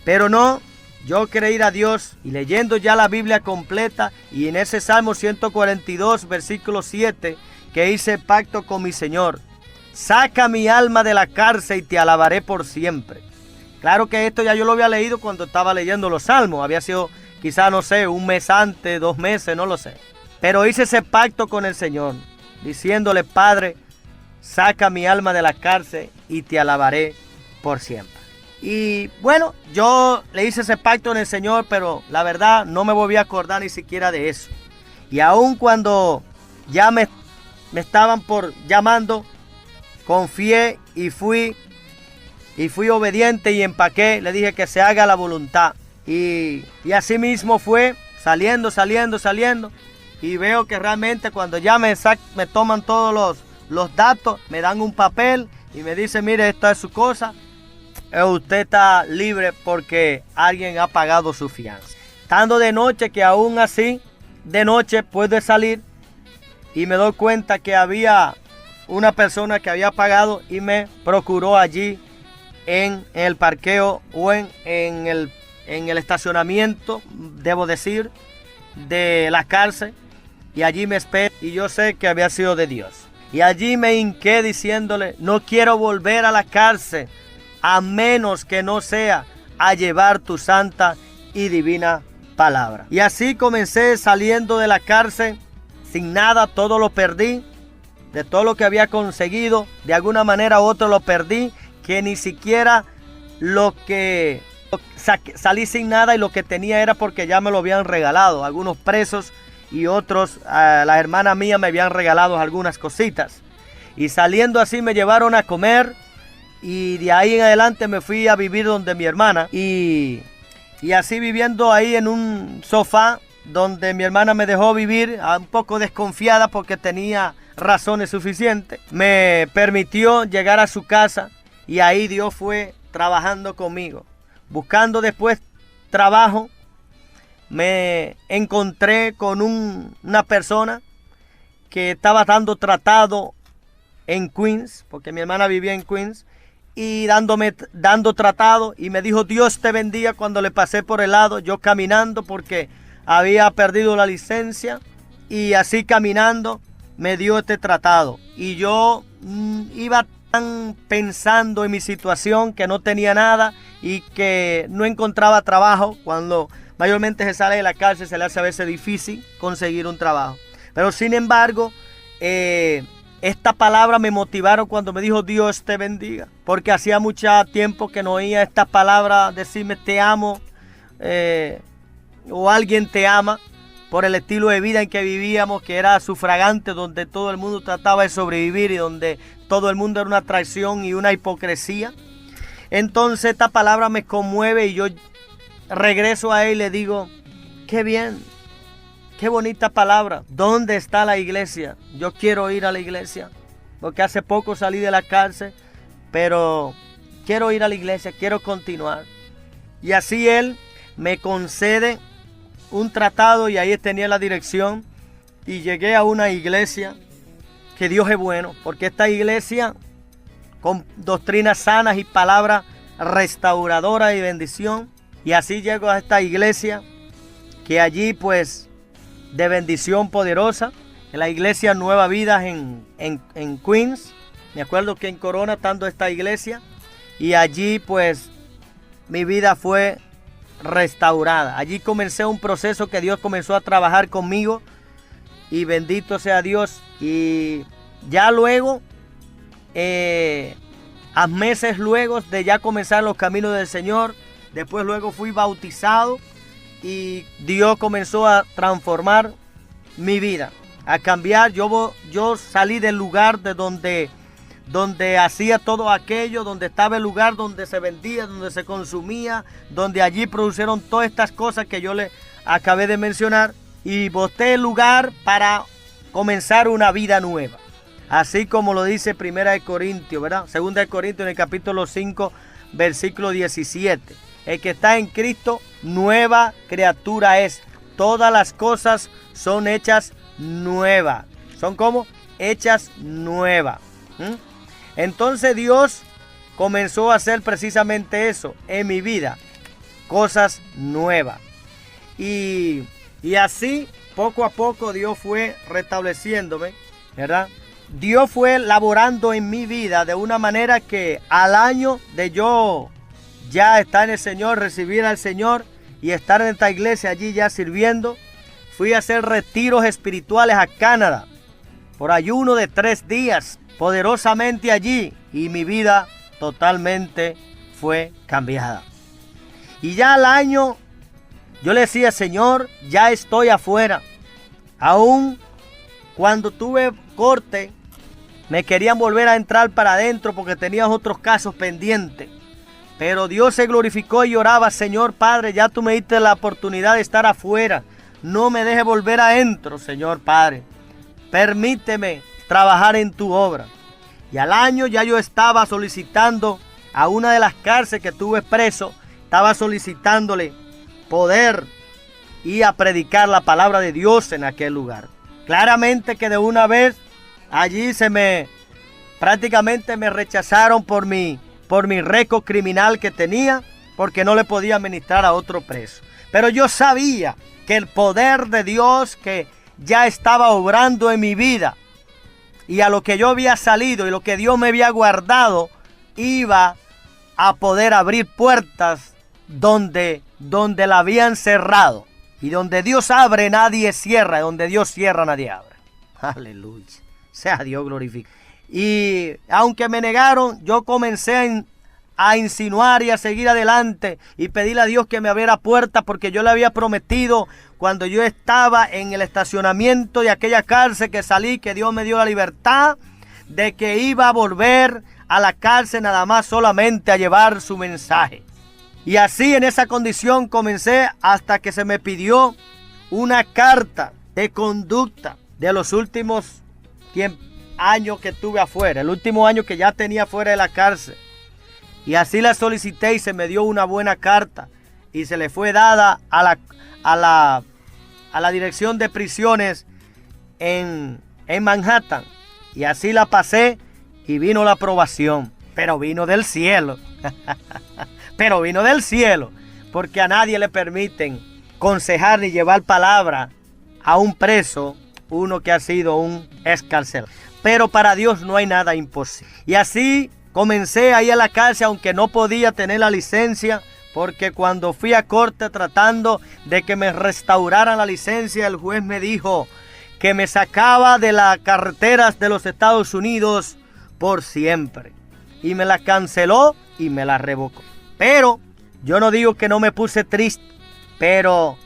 Pero no. Yo creí a Dios y leyendo ya la Biblia completa y en ese Salmo 142, versículo 7, que hice pacto con mi Señor. Saca mi alma de la cárcel y te alabaré por siempre. Claro que esto ya yo lo había leído cuando estaba leyendo los Salmos. Había sido quizá, no sé, 1 mes antes, 2 meses, no lo sé. Pero hice ese pacto con el Señor, diciéndole, Padre, saca mi alma de la cárcel y te alabaré por siempre. Y bueno, yo le hice ese pacto en el Señor, pero la verdad no me volví a acordar ni siquiera de eso. Y aun cuando ya me estaban por llamando, confié y fui obediente y empaqué. Le dije que se haga la voluntad. Y así mismo fue, saliendo. Y veo que realmente cuando ya me toman todos los datos, me dan un papel y me dicen, mire, esta es su cosa. Usted está libre porque alguien ha pagado su fianza. Estando de noche, que aún así, de noche pude salir y me doy cuenta que había una persona que había pagado y me procuró allí en el parqueo o en el estacionamiento, debo decir, de la cárcel. Y allí me esperó y yo sé que había sido de Dios. Y allí me hinqué diciéndole, no quiero volver a la cárcel a menos que no sea a llevar tu santa y divina palabra. Y así comencé saliendo de la cárcel sin nada, todo lo perdí. De todo lo que había conseguido, de alguna manera u otra lo perdí, que ni siquiera salí sin nada y lo que tenía era porque ya me lo habían regalado. Algunos presos y otros, las hermanas mías me habían regalado algunas cositas. Y saliendo así me llevaron a comer y de ahí en adelante me fui a vivir donde mi hermana. Y así viviendo ahí en un sofá donde mi hermana me dejó vivir, un poco desconfiada porque tenía razones suficientes, me permitió llegar a su casa y ahí Dios fue trabajando conmigo. Buscando después trabajo, me encontré con una persona que estaba dando tratado en Queens, porque mi hermana vivía en Queens, y dando tratado, y me dijo, Dios te bendiga. Cuando le pasé por el lado, yo caminando porque había perdido la licencia, y así caminando me dio este tratado. Y yo iba tan pensando en mi situación, que no tenía nada y que no encontraba trabajo. Cuando mayormente se sale de la cárcel, se le hace a veces difícil conseguir un trabajo. Pero sin embargo, esta palabra me motivaron cuando me dijo Dios te bendiga. Porque hacía mucho tiempo que no oía esta palabra decirme te amo, o alguien te ama, por el estilo de vida en que vivíamos, que era sufragante, donde todo el mundo trataba de sobrevivir y donde todo el mundo era una traición y una hipocresía. Entonces esta palabra me conmueve y yo regreso a él y le digo, qué bien, qué bonita palabra. ¿Dónde está la iglesia? Yo quiero ir a la iglesia, porque hace poco salí de la cárcel, pero quiero ir a la iglesia, quiero continuar. Y así él me concede un tratado y ahí tenía la dirección y llegué a una iglesia que Dios es bueno, porque esta iglesia con doctrinas sanas y palabra restauradora y bendición. Y así llego a esta iglesia que allí pues de bendición poderosa, en la iglesia Nueva Vida en Queens. Me acuerdo que en Corona estando esta iglesia y allí pues mi vida fue restaurada. Allí comencé un proceso que Dios comenzó a trabajar conmigo y bendito sea Dios. Y ya luego, a meses luego de ya comenzar los caminos del Señor, después luego fui bautizado y Dios comenzó a transformar mi vida, a cambiar. Yo salí del lugar de donde hacía todo aquello, donde estaba el lugar donde se vendía, donde se consumía, donde allí produjeron todas estas cosas que yo le acabé de mencionar, y boté el lugar para comenzar una vida nueva. Así como lo dice 1 Corintios, ¿verdad? 2 Corintios en el capítulo 5, versículo 17. El que está en Cristo, nueva criatura es. Todas las cosas son hechas nuevas. ¿Son como? Hechas nuevas. Entonces Dios comenzó a hacer precisamente eso en mi vida. Cosas nuevas. Y así, poco a poco, Dios fue restableciéndome, ¿verdad? Dios fue laborando en mi vida de una manera que al año de yo ya estar en el Señor, recibir al Señor y estar en esta iglesia allí ya sirviendo, fui a hacer retiros espirituales a Canadá por ayuno de 3 días, poderosamente allí, y mi vida totalmente fue cambiada. Y ya al año yo le decía, Señor, ya estoy afuera. Aún cuando tuve corte, me querían volver a entrar para adentro porque tenías otros casos pendientes. Pero Dios se glorificó y lloraba: Señor Padre, ya tú me diste la oportunidad de estar afuera. No me dejes volver adentro, Señor Padre. Permíteme trabajar en tu obra. Y al año ya yo estaba solicitando a una de las cárceles que tuve preso, estaba solicitándole poder ir a predicar la palabra de Dios en aquel lugar. Claramente que de una vez allí prácticamente me rechazaron por mi récord criminal que tenía, porque no le podía ministrar a otro preso. Pero yo sabía que el poder de Dios que ya estaba obrando en mi vida, y a lo que yo había salido y lo que Dios me había guardado, iba a poder abrir puertas donde la habían cerrado. Y donde Dios abre, nadie cierra. Donde Dios cierra, nadie abre. Aleluya. Sea Dios glorificado. Y aunque me negaron, yo comencé a insinuar y a seguir adelante y pedirle a Dios que me abriera puertas, porque yo le había prometido cuando yo estaba en el estacionamiento de aquella cárcel que salí, que Dios me dio la libertad, de que iba a volver a la cárcel nada más solamente a llevar su mensaje. Y así en esa condición comencé hasta que se me pidió una carta de conducta de los últimos años que tuve afuera, el último año que ya tenía fuera de la cárcel. Y así la solicité y se me dio una buena carta y se le fue dada a la dirección de prisiones en Manhattan. Y así la pasé y vino la aprobación, pero vino del cielo. Pero vino del cielo, porque a nadie le permiten aconsejar ni llevar palabra a un preso, uno que ha sido un excarcelado. Pero para Dios no hay nada imposible. Y así comencé a ir a la cárcel, aunque no podía tener la licencia, porque cuando fui a corte tratando de que me restauraran la licencia, el juez me dijo que me sacaba de las carreteras de los Estados Unidos por siempre. Y me la canceló y me la revocó. Pero yo no digo que no me puse triste, pero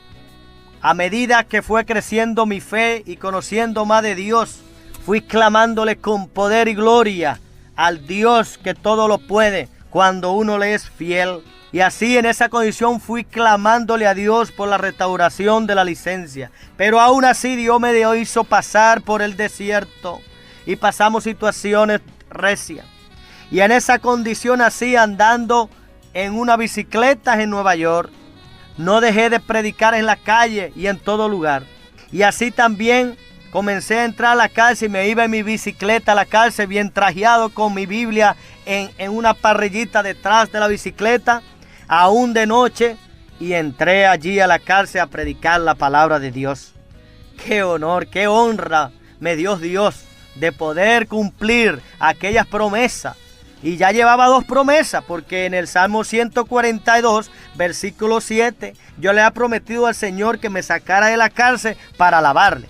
a medida que fue creciendo mi fe y conociendo más de Dios, fui clamándole con poder y gloria al Dios que todo lo puede cuando uno le es fiel. Y así en esa condición fui clamándole a Dios por la restauración de la licencia. Pero aún así Dios me hizo pasar por el desierto y pasamos situaciones recias. Y en esa condición así, andando en una bicicleta en Nueva York, no dejé de predicar en la calle y en todo lugar. Y así también comencé a entrar a la cárcel y me iba en mi bicicleta a la cárcel, bien trajeado con mi Biblia en una parrillita detrás de la bicicleta, aún de noche, y entré allí a la cárcel a predicar la palabra de Dios. Qué honor, qué honra me dio Dios de poder cumplir aquellas promesas. Y ya llevaba 2 promesas, porque en el Salmo 142, versículo 7, yo le había prometido al Señor que me sacara de la cárcel para alabarle.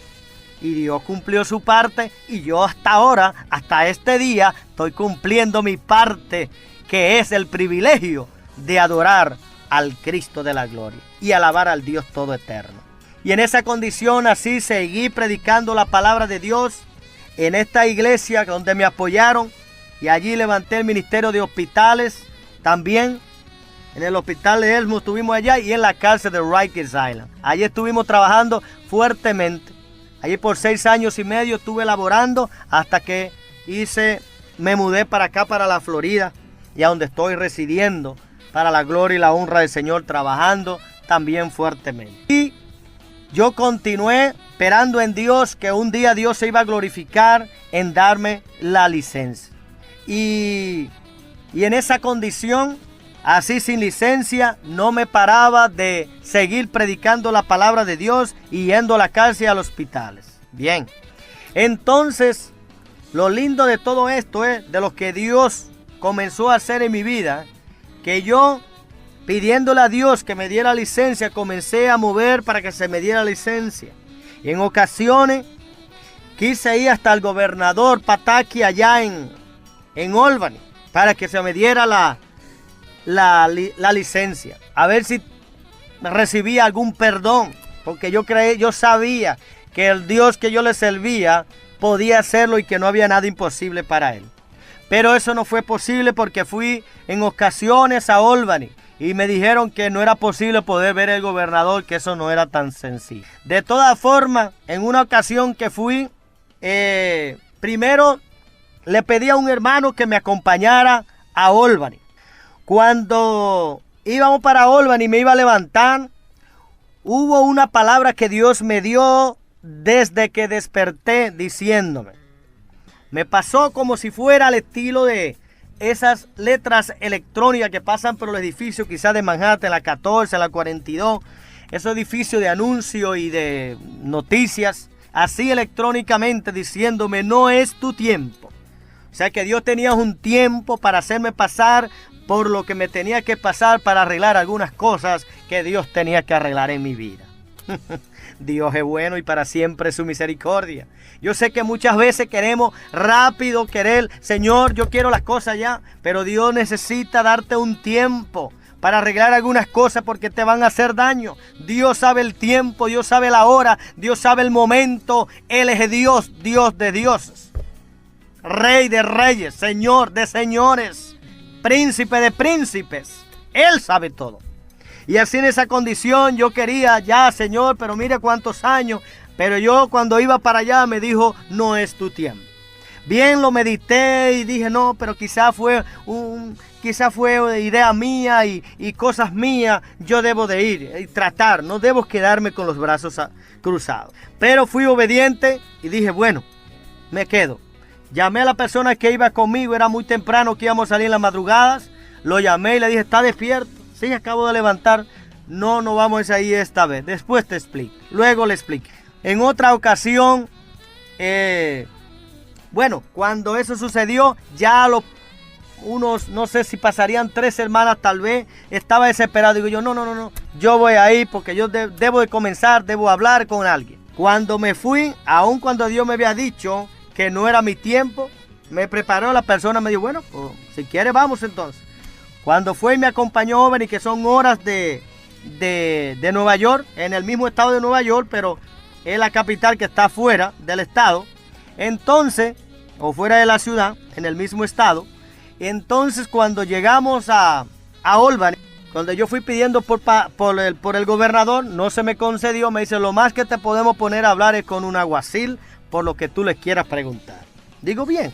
Y Dios cumplió su parte, y yo hasta ahora, hasta este día, estoy cumpliendo mi parte, que es el privilegio de adorar al Cristo de la gloria y alabar al Dios todo eterno. Y en esa condición así seguí predicando la palabra de Dios en esta iglesia donde me apoyaron. Y allí levanté el ministerio de hospitales también. En el hospital de Elmo estuvimos allá y en la cárcel de Rikers Island. Allí estuvimos trabajando fuertemente. Allí por 6 años y medio estuve laborando hasta que me mudé para acá, para la Florida, y a donde estoy residiendo, para la gloria y la honra del Señor, trabajando también fuertemente. Y yo continué esperando en Dios que un día Dios se iba a glorificar en darme la licencia. Y en esa condición, así sin licencia, no me paraba de seguir predicando la palabra de Dios y yendo a la cárcel y a los hospitales. Bien, entonces, lo lindo de todo esto es de lo que Dios comenzó a hacer en mi vida, que yo, pidiéndole a Dios que me diera licencia, comencé a mover para que se me diera licencia. Y en ocasiones quise ir hasta el gobernador Pataki allá en Albany para que se me diera la licencia, a ver si recibía algún perdón, porque yo sabía que el Dios que yo le servía podía hacerlo y que no había nada imposible para él. Pero eso no fue posible porque fui en ocasiones a Albany y me dijeron que no era posible poder ver el gobernador, que eso no era tan sencillo. De todas formas, en una ocasión que fui, primero le pedí a un hermano que me acompañara a Albany. Cuando íbamos para Albany y me iba a levantar, hubo una palabra que Dios me dio desde que desperté diciéndome. Me pasó como si fuera al estilo de esas letras electrónicas que pasan por los edificios, quizás de Manhattan, la 14, la 42, esos edificios de anuncios y de noticias, así electrónicamente diciéndome, no es tu tiempo. O sea que Dios tenía un tiempo para hacerme pasar por lo que me tenía que pasar para arreglar algunas cosas que Dios tenía que arreglar en mi vida. Dios es bueno y para siempre su misericordia. Yo sé que muchas veces queremos rápido querer, Señor, yo quiero las cosas ya, pero Dios necesita darte un tiempo para arreglar algunas cosas porque te van a hacer daño. Dios sabe el tiempo, Dios sabe la hora, Dios sabe el momento. Él es Dios, Dios de dioses, Rey de reyes, Señor de señores, Príncipe de príncipes. Él sabe todo. Y así en esa condición yo quería ya, Señor, pero mire cuántos años. Pero yo cuando iba para allá me dijo, no es tu tiempo. Bien, lo medité y dije, no, pero quizá fue idea mía y cosas mías. Yo debo de ir y tratar, no debo quedarme con los brazos cruzados. Pero fui obediente y dije, bueno, me quedo. Llamé a la persona que iba conmigo, era muy temprano que íbamos a salir en las madrugadas. Lo llamé y le dije, ¿está despierto? Sí, acabo de levantar. No vamos a ir esta vez. Después te explico. Luego le expliqué. En otra ocasión, bueno, cuando eso sucedió, ya no sé si pasarían 3 semanas tal vez, estaba desesperado. Digo yo, no, yo voy a ir porque yo debo de comenzar, debo hablar con alguien. Cuando me fui, aun cuando Dios me había dicho que no era mi tiempo, me preparó la persona, me dijo, bueno, pues, si quiere vamos entonces. Cuando fue y me acompañó Albany, que son horas de Nueva York, en el mismo estado de Nueva York, pero es la capital que está fuera del estado, entonces, o fuera de la ciudad, en el mismo estado. Entonces cuando llegamos a Albany, cuando yo fui pidiendo por el gobernador, no se me concedió, me dice, lo más que te podemos poner a hablar es con un alguacil, por lo que tú les quieras preguntar. Digo, bien,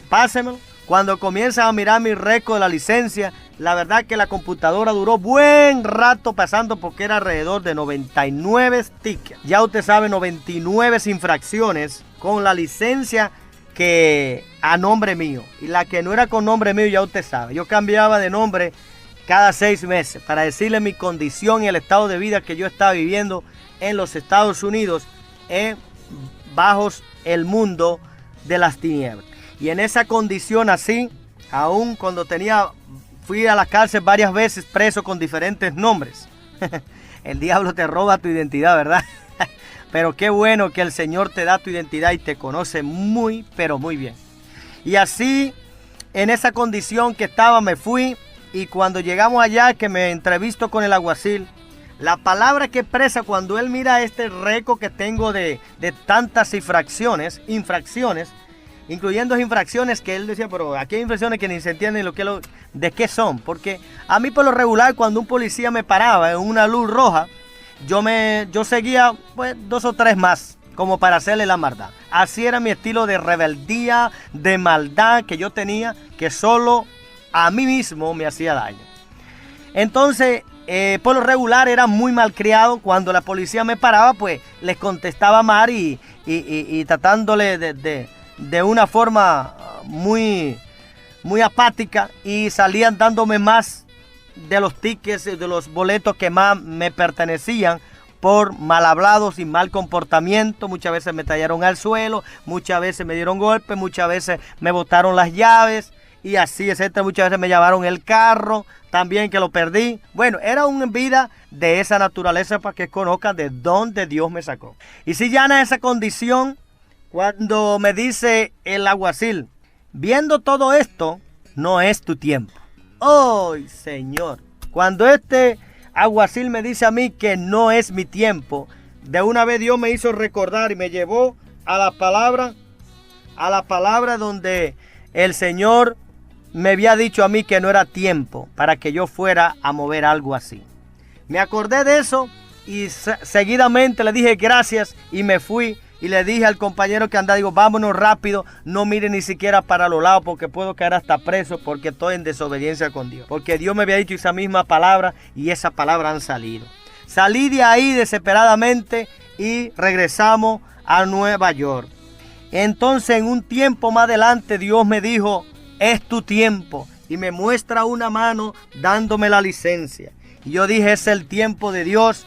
pásemelo. Cuando comienzan a mirar mi récord de la licencia, la verdad que la computadora duró buen rato pasando porque era alrededor de 99 tickets. Ya usted sabe, 99 infracciones con la licencia que a nombre mío. Y la que no era con nombre mío ya usted sabe. Yo cambiaba de nombre cada 6 meses para decirle mi condición y el estado de vida que yo estaba viviendo en los Estados Unidos, bajo el mundo de las tinieblas. Y en esa condición así, aún cuando fui a la cárcel varias veces preso con diferentes nombres. El diablo te roba tu identidad, ¿verdad? Pero qué bueno que el Señor te da tu identidad y te conoce muy, pero muy bien. Y así, en esa condición que estaba, me fui. Y cuando llegamos allá, que me entrevisto con el alguacil, la palabra que expresa cuando él mira este récord que tengo de tantas infracciones, incluyendo infracciones que él decía, pero aquí hay infracciones que ni se entienden de qué son. Porque a mí por lo regular, cuando un policía me paraba en una luz roja, yo seguía pues 2 o 3 más, como para hacerle la maldad. Así era mi estilo de rebeldía, de maldad que yo tenía, que solo a mí mismo me hacía daño. Entonces, por lo regular era muy malcriado. Cuando la policía me paraba, pues les contestaba mal y tratándole de una forma muy apática, y salían dándome más de los tickets, de los boletos que más me pertenecían por mal hablados y mal comportamiento. Muchas veces me tallaron al suelo, muchas veces me dieron golpes, muchas veces me botaron las llaves y así, etcétera. Muchas veces me llevaron el carro también, que lo perdí. Bueno, era una vida de esa naturaleza para que conozcan de dónde Dios me sacó. Y si ya en esa condición, cuando me dice el alguacil, viendo todo esto, no es tu tiempo. ¡Ay, Señor! Cuando este alguacil me dice a mí que no es mi tiempo, de una vez Dios me hizo recordar y me llevó a la palabra donde el Señor me había dicho a mí que no era tiempo para que yo fuera a mover algo así. Me acordé de eso y seguidamente le dije gracias y me fui. Y le dije al compañero que andaba, digo, vámonos rápido, no mire ni siquiera para los lados porque puedo caer hasta preso porque estoy en desobediencia con Dios. Porque Dios me había dicho esa misma palabra y esa palabra han salido. Salí de ahí desesperadamente y regresamos a Nueva York. Entonces en un tiempo más adelante Dios me dijo, es tu tiempo. Y me muestra una mano dándome la licencia. Y yo dije, es el tiempo de Dios,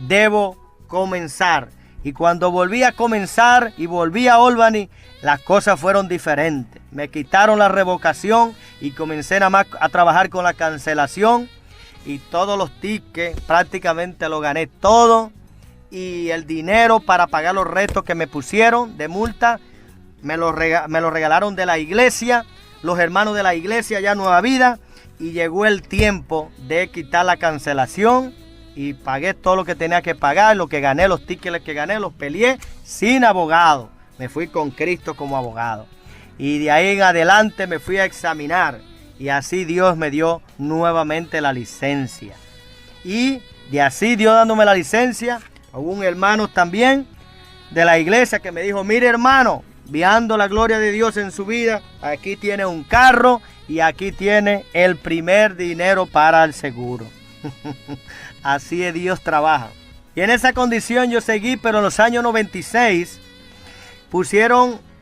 debo comenzar. Y cuando volví a comenzar y volví a Albany, las cosas fueron diferentes. Me quitaron la revocación y comencé nada más a trabajar con la cancelación. Y todos los tickets prácticamente lo gané todo. Y el dinero para pagar los restos que me pusieron de multa, me lo regalaron de la iglesia, los hermanos de la iglesia allá en Nueva Vida. Y llegó el tiempo de quitar la cancelación. Y pagué todo lo que tenía que pagar, lo que gané, los tickets que gané, los peleé sin abogado. Me fui con Cristo como abogado. Y de ahí en adelante me fui a examinar. Y así Dios me dio nuevamente la licencia. Y de así Dios dándome la licencia, hubo un hermano también de la iglesia que me dijo, mire hermano, viendo la gloria de Dios en su vida, aquí tiene un carro y aquí tiene el primer dinero para el seguro. Así es, Dios trabaja. Y en esa condición yo seguí, pero en los años 96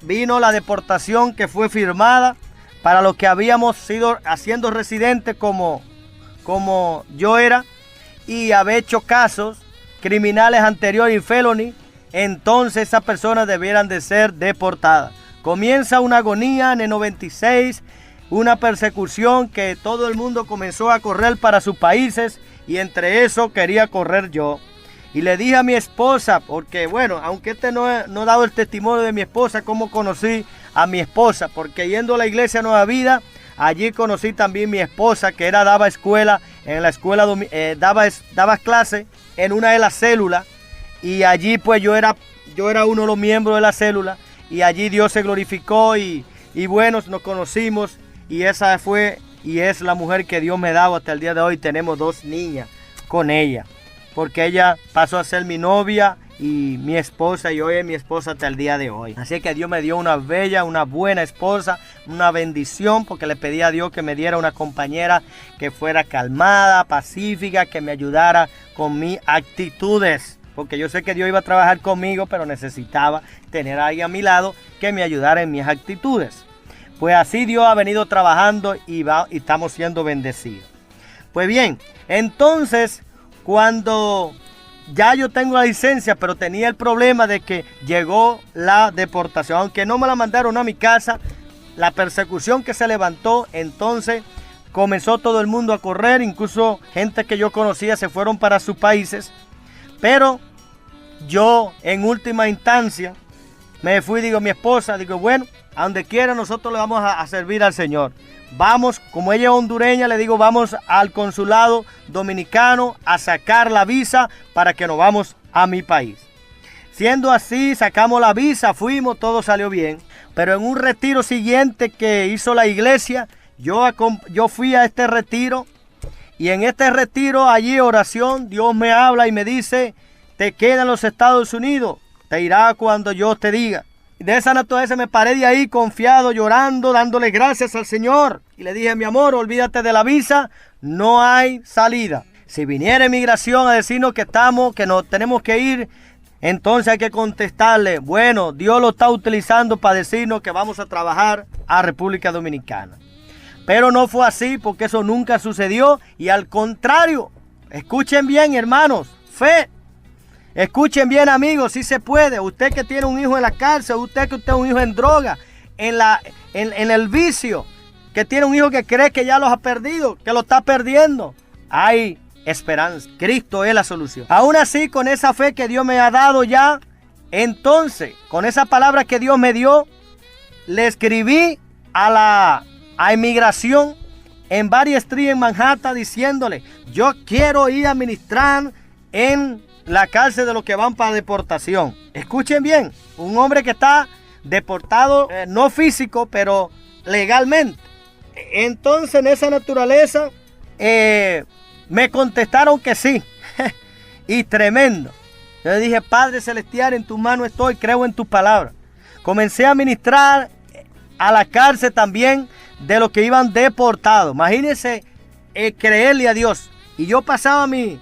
vino la deportación que fue firmada para los que habíamos sido haciendo residentes como yo era y había hecho casos criminales anteriores y felony. Entonces esas personas debieran de ser deportadas. Comienza una agonía en el 96, una persecución que todo el mundo comenzó a correr para sus países. Y entre eso quería correr yo. Y le dije a mi esposa, porque bueno, aunque no he dado el testimonio de mi esposa, cómo conocí a mi esposa. Porque yendo a la iglesia Nueva Vida, allí conocí también mi esposa, que daba escuela, en la escuela daba clase en una de las células. Y allí pues yo era uno de los miembros de la célula. Y allí Dios se glorificó y bueno, nos conocimos. Y esa fue... Y es la mujer que Dios me daba hasta el día de hoy. Tenemos 2 niñas con ella. Porque ella pasó a ser mi novia y mi esposa. Y hoy es mi esposa hasta el día de hoy. Así que Dios me dio una bella, una buena esposa. Una bendición. Porque le pedí a Dios que me diera una compañera que fuera calmada, pacífica. Que me ayudara con mis actitudes. Porque yo sé que Dios iba a trabajar conmigo. Pero necesitaba tener a alguien a mi lado que me ayudara en mis actitudes. Pues así Dios ha venido trabajando y estamos siendo bendecidos. Pues bien, entonces cuando ya yo tengo la licencia, pero tenía el problema de que llegó la deportación. Aunque no me la mandaron a mi casa, la persecución que se levantó, entonces comenzó todo el mundo a correr. Incluso gente que yo conocía se fueron para sus países. Pero yo en última instancia me fui, digo, mi esposa, digo, bueno, a donde quiera nosotros le vamos a servir al Señor. Vamos, como ella es hondureña, le digo, vamos al consulado dominicano a sacar la visa para que nos vamos a mi país. Siendo así, sacamos la visa, fuimos, todo salió bien. Pero en un retiro siguiente que hizo la iglesia, yo fui a este retiro. Y en este retiro, allí oración, Dios me habla y me dice, te quedan los Estados Unidos. Te irá cuando yo te diga. Y de esa naturaleza me paré de ahí confiado, llorando, dándole gracias al Señor. Y le dije, mi amor, olvídate de la visa, no hay salida. Si viniera inmigración a decirnos que nos tenemos que ir, entonces hay que contestarle, bueno, Dios lo está utilizando para decirnos que vamos a trabajar a República Dominicana. Pero no fue así, porque eso nunca sucedió. Y al contrario, escuchen bien, hermanos, fe. Escuchen bien, amigos, si se puede. Usted que tiene un hijo en la cárcel, usted que tiene un hijo en droga, en el vicio, que tiene un hijo que cree que ya los ha perdido, que lo está perdiendo. Hay esperanza. Cristo es la solución. Aún así, con esa fe que Dios me ha dado ya, entonces, con esa palabra que Dios me dio, le escribí a inmigración en Barry Street en Manhattan diciéndole, yo quiero ir a ministrar en la cárcel de los que van para deportación. Escuchen bien, un hombre que está deportado, no físico, pero legalmente. Entonces en esa naturaleza me contestaron que sí. Y tremendo. Yo le dije, Padre Celestial, en tus manos estoy, creo en tus palabras. Comencé a ministrar a la cárcel también de los que iban deportados. Imagínense creerle a Dios. Y yo pasaba mi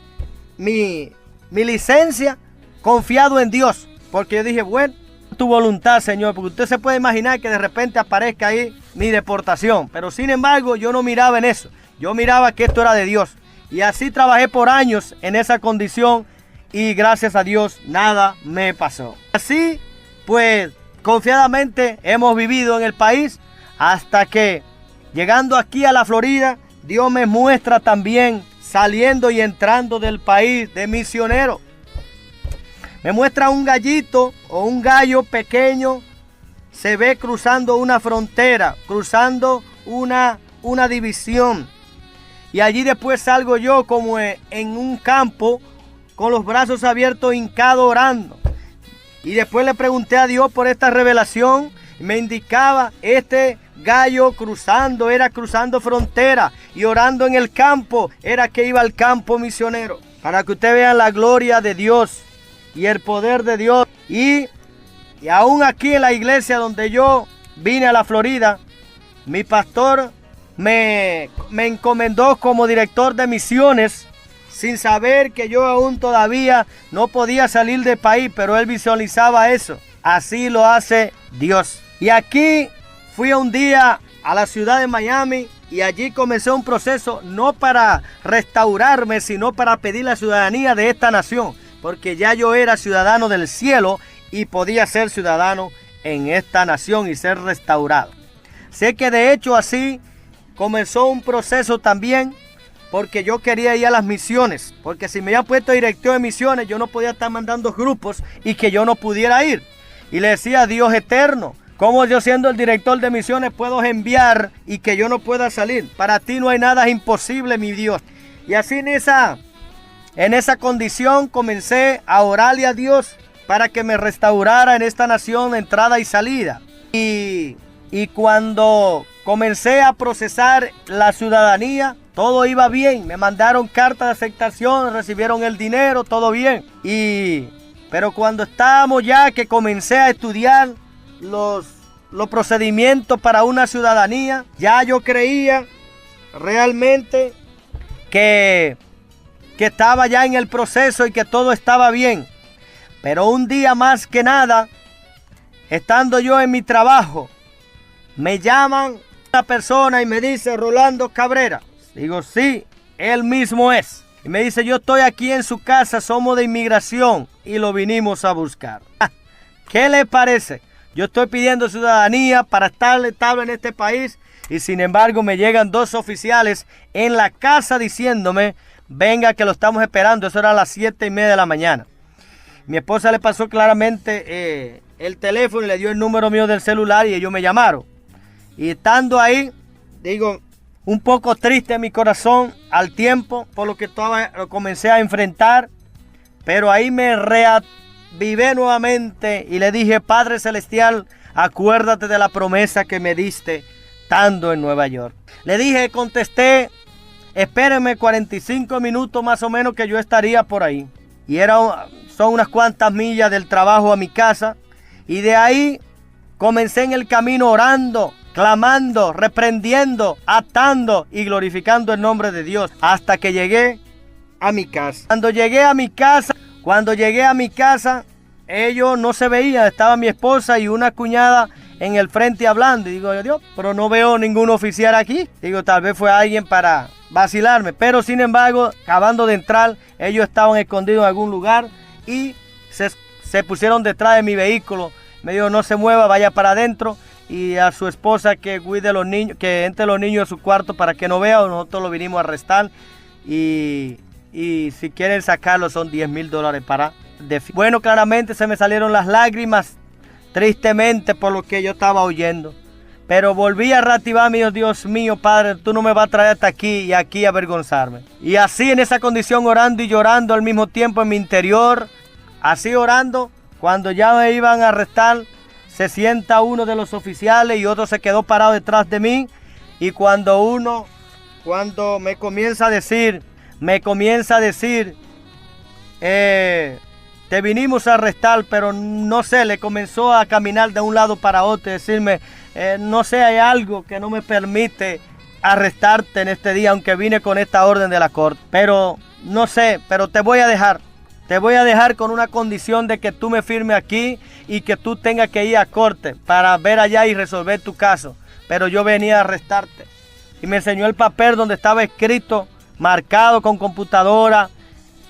licencia confiado en Dios. Porque yo dije, bueno, tu voluntad, Señor. Porque usted se puede imaginar que de repente aparezca ahí mi deportación. Pero sin embargo, yo no miraba en eso. Yo miraba que esto era de Dios. Y así trabajé por años en esa condición. Y gracias a Dios, nada me pasó. Así, pues, confiadamente hemos vivido en el país hasta que, llegando aquí a la Florida, Dios me muestra también saliendo y entrando del país de misionero. Me muestra un gallito o un gallo pequeño, se ve cruzando una frontera, cruzando una división. Y allí después salgo yo como en un campo, con los brazos abiertos, hincado, orando. Y después le pregunté a Dios por esta revelación. Me indicaba este gallo cruzando, era cruzando frontera. Y orando en el campo, era que iba al campo misionero. Para que usted vea la gloria de Dios y el poder de Dios. Y aún aquí en la iglesia donde yo vine a la Florida, mi pastor me encomendó como director de misiones, sin saber que yo aún todavía no podía salir del país, pero él visualizaba eso. Así lo hace Dios. Y aquí fui un día a la ciudad de Miami y allí comenzó un proceso no para restaurarme, sino para pedir la ciudadanía de esta nación, porque ya yo era ciudadano del cielo y podía ser ciudadano en esta nación y ser restaurado. Sé que de hecho así comenzó un proceso también, porque yo quería ir a las misiones, porque si me habían puesto director de misiones, yo no podía estar mandando grupos y que yo no pudiera ir. Y le decía, Dios eterno, ¿cómo yo siendo el director de misiones puedo enviar y que yo no pueda salir? Para ti no hay nada imposible, mi Dios. Y así en esa condición comencé a orarle a Dios para que me restaurara en esta nación entrada y salida. Y cuando comencé a procesar la ciudadanía, todo iba bien, me mandaron carta de aceptación, recibieron el dinero, todo bien. Pero cuando estábamos ya que comencé a estudiar los procedimientos para una ciudadanía, ya yo creía realmente que estaba ya en el proceso y que todo estaba bien. Pero un día más que nada, estando yo en mi trabajo, me llaman una persona y me dice, Rolando Cabrera. Digo, sí, él mismo es. Y me dice, yo estoy aquí en su casa, somos de inmigración y lo vinimos a buscar. ¿Qué le parece? Yo estoy pidiendo ciudadanía para estar estable en este país y sin embargo me llegan dos oficiales en la casa diciéndome, venga que lo estamos esperando. Eso era a las 7:30 de la mañana. Mi esposa le pasó claramente el teléfono y le dio el número mío del celular y ellos me llamaron. Y estando ahí, digo, un poco triste en mi corazón al tiempo por lo que lo comencé a enfrentar, pero ahí me reavivé nuevamente y le dije, Padre Celestial, acuérdate de la promesa que me diste estando en Nueva York. Le dije, contesté, espérenme 45 minutos más o menos que yo estaría por ahí. Y son unas cuantas millas del trabajo a mi casa y de ahí comencé en el camino orando, clamando, reprendiendo, atando y glorificando el nombre de Dios hasta que llegué a mi casa. Cuando llegué a mi casa, ellos no se veían, estaba mi esposa y una cuñada en el frente hablando. Y digo, Dios, pero no veo ningún oficial aquí. Digo, tal vez fue alguien para vacilarme. Pero sin embargo, acabando de entrar, ellos estaban escondidos en algún lugar y se pusieron detrás de mi vehículo. Me dijo, no se mueva, vaya para adentro. Y a su esposa que cuide a los niños, que entre los niños a su cuarto para que no vea, nosotros lo vinimos a arrestar. Y si quieren sacarlo son $10,000 para... Bueno, claramente se me salieron las lágrimas, tristemente por lo que yo estaba oyendo. Pero volví a reactivarme, Dios mío, Padre, tú no me vas a traer hasta aquí y aquí a avergonzarme. Y así en esa condición, orando y llorando al mismo tiempo en mi interior, así orando, cuando ya me iban a arrestar, se sienta uno de los oficiales y otro se quedó parado detrás de mí. Y cuando me comienza a decir, te vinimos a arrestar, pero no sé, le comenzó a caminar de un lado para otro y decirme, no sé, hay algo que no me permite arrestarte en este día, aunque vine con esta orden de la corte. Pero no sé, pero te voy a dejar. Te voy a dejar con una condición de que tú me firmes aquí y que tú tengas que ir a corte para ver allá y resolver tu caso. Pero yo venía a arrestarte. Y me enseñó el papel donde estaba escrito, marcado con computadora,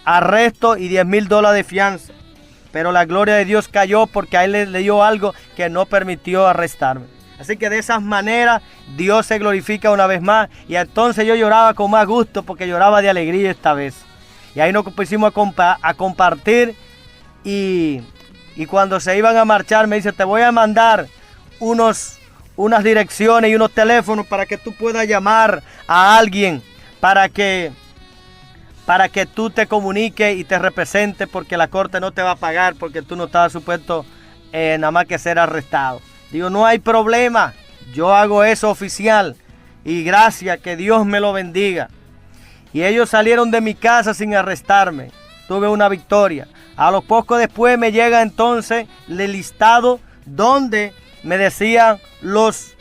arresto y $10,000 de fianza. Pero la gloria de Dios cayó porque a él le dio algo que no permitió arrestarme. Así que de esas maneras Dios se glorifica una vez más. Y entonces yo lloraba con más gusto porque lloraba de alegría esta vez. Y ahí nos pusimos a compartir. Y cuando se iban a marchar me dice, te voy a mandar unas direcciones y unos teléfonos para que tú puedas llamar a alguien para que tú te comuniques y te representes, porque la corte no te va a pagar porque tú no estabas supuesto nada más que ser arrestado. Digo, no hay problema, yo hago eso oficial y gracias, que Dios me lo bendiga. Y ellos salieron de mi casa sin arrestarme, tuve una victoria. A lo poco después me llega entonces el listado donde me decían los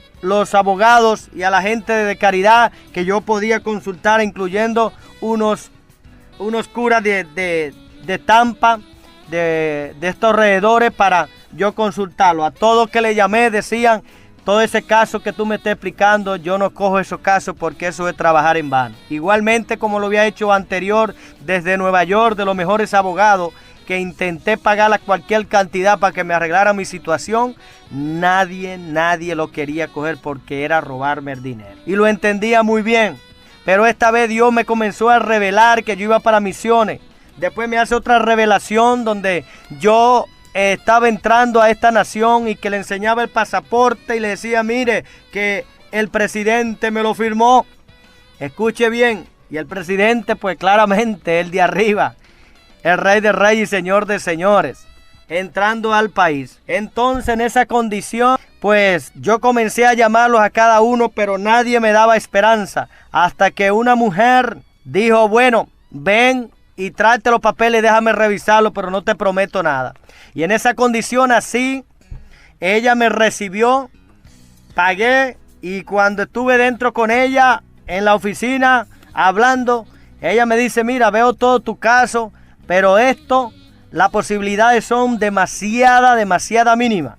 abogados y a la gente de caridad que yo podía consultar, incluyendo unos curas de Tampa, de estos alrededores, para yo consultarlo. A todos que le llamé decían, todo ese caso que tú me estás explicando, yo no cojo esos casos porque eso es trabajar en vano. Igualmente como lo había hecho anterior desde Nueva York, de los mejores abogados, que intenté pagar cualquier cantidad para que me arreglara mi situación, nadie lo quería coger porque era robarme el dinero. Y lo entendía muy bien. Pero esta vez Dios me comenzó a revelar que yo iba para misiones. Después me hace otra revelación donde yo estaba entrando a esta nación y que le enseñaba el pasaporte y le decía, mire, que el presidente me lo firmó. Escuche bien. Y el presidente, pues claramente, el de arriba, el rey de reyes y señor de señores, entrando al país. Entonces en esa condición, pues yo comencé a llamarlos a cada uno, pero nadie me daba esperanza. Hasta que una mujer dijo, bueno, ven y tráete los papeles, déjame revisarlos, pero no te prometo nada. Y en esa condición así, ella me recibió, pagué, y cuando estuve dentro con ella en la oficina hablando, ella me dice, mira, veo todo tu caso, pero las posibilidades son demasiada mínima.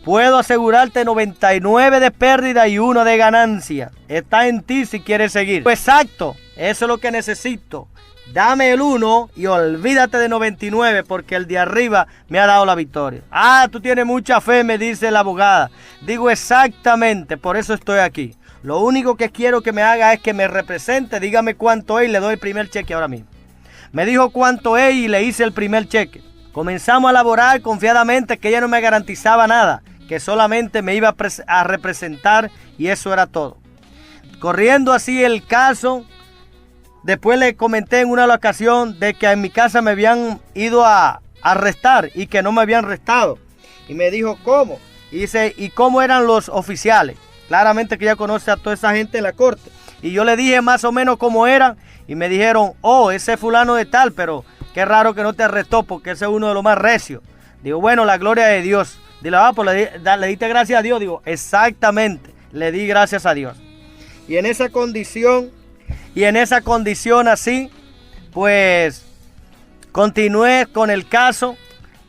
Puedo asegurarte 99 de pérdida y 1 de ganancia. Está en ti si quieres seguir. Exacto, eso es lo que necesito. Dame el 1 y olvídate de 99 porque el de arriba me ha dado la victoria. Ah, tú tienes mucha fe, me dice la abogada. Digo, exactamente, por eso estoy aquí. Lo único que quiero que me haga es que me represente. Dígame cuánto es y le doy el primer cheque ahora mismo. Me dijo cuánto es y le hice el primer cheque. Comenzamos a laborar confiadamente, que ella no me garantizaba nada, que solamente me iba a representar y eso era todo. Corriendo así el caso, después le comenté en una ocasión de que en mi casa me habían ido a arrestar y que no me habían arrestado. Y me dijo, ¿cómo? Y dice, ¿y cómo eran los oficiales? Claramente que ella conoce a toda esa gente en la corte. Y yo le dije más o menos cómo eran. Y me dijeron, oh, ese fulano de tal, pero qué raro que no te arrestó porque ese es uno de los más recios. Digo, bueno, la gloria de Dios. Dile, pues le diste gracias a Dios. Digo, exactamente, le di gracias a Dios. Y en esa condición así, pues continué con el caso.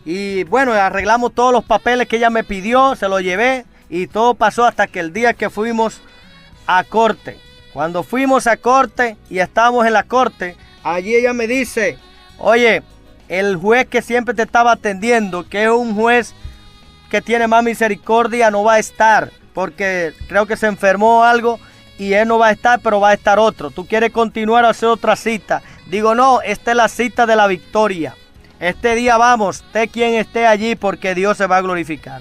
Y bueno, arreglamos todos los papeles que ella me pidió, se los llevé. Y todo pasó hasta que el día que fuimos a corte. Cuando fuimos a corte y estábamos en la corte, allí ella me dice, oye, el juez que siempre te estaba atendiendo, que es un juez que tiene más misericordia, no va a estar, porque creo que se enfermó o algo y él no va a estar, pero va a estar otro. ¿Tú quieres continuar a hacer otra cita? Digo, no, esta es la cita de la victoria. Este día vamos, esté quien esté allí, porque Dios se va a glorificar.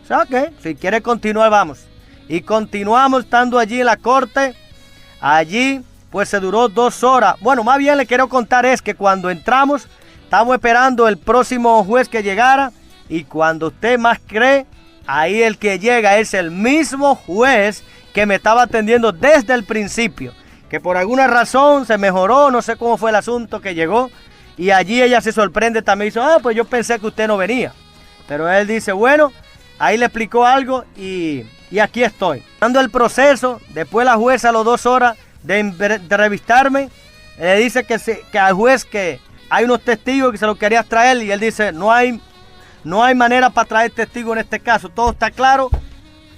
O sea, que si quieres continuar, vamos. Y continuamos estando allí en la corte. Allí pues se duró 2 horas. Bueno, más bien le quiero contar es que cuando entramos, estamos esperando el próximo juez que llegara. Y cuando usted más cree, ahí el que llega es el mismo juez que me estaba atendiendo desde el principio. Que por alguna razón se mejoró, no sé cómo fue el asunto que llegó. Y allí ella se sorprende también y dice, pues yo pensé que usted no venía. Pero él dice, bueno, ahí le explicó algo y aquí estoy. Dando el proceso, después la jueza a las 2 horas de revistarme, le dice que al juez que hay unos testigos que se los quería traer y él dice, no hay manera para traer testigos en este caso, todo está claro,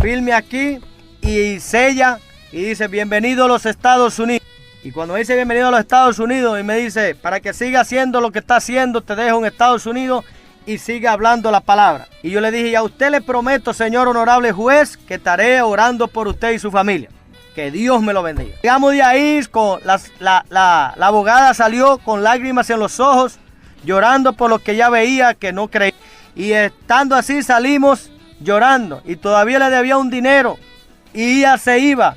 firme aquí y sella y dice, bienvenido a los Estados Unidos. Y cuando dice bienvenido a los Estados Unidos y me dice, para que siga haciendo lo que está haciendo, te dejo en Estados Unidos y siga hablando la palabra. Y yo le dije, y a usted le prometo, señor honorable juez, que estaré orando por usted y su familia. Que Dios me lo bendiga. Llegamos de ahí, la abogada salió con lágrimas en los ojos, llorando por lo que ya veía que no creía. Y estando así salimos llorando y todavía le debía un dinero. Y ella se iba,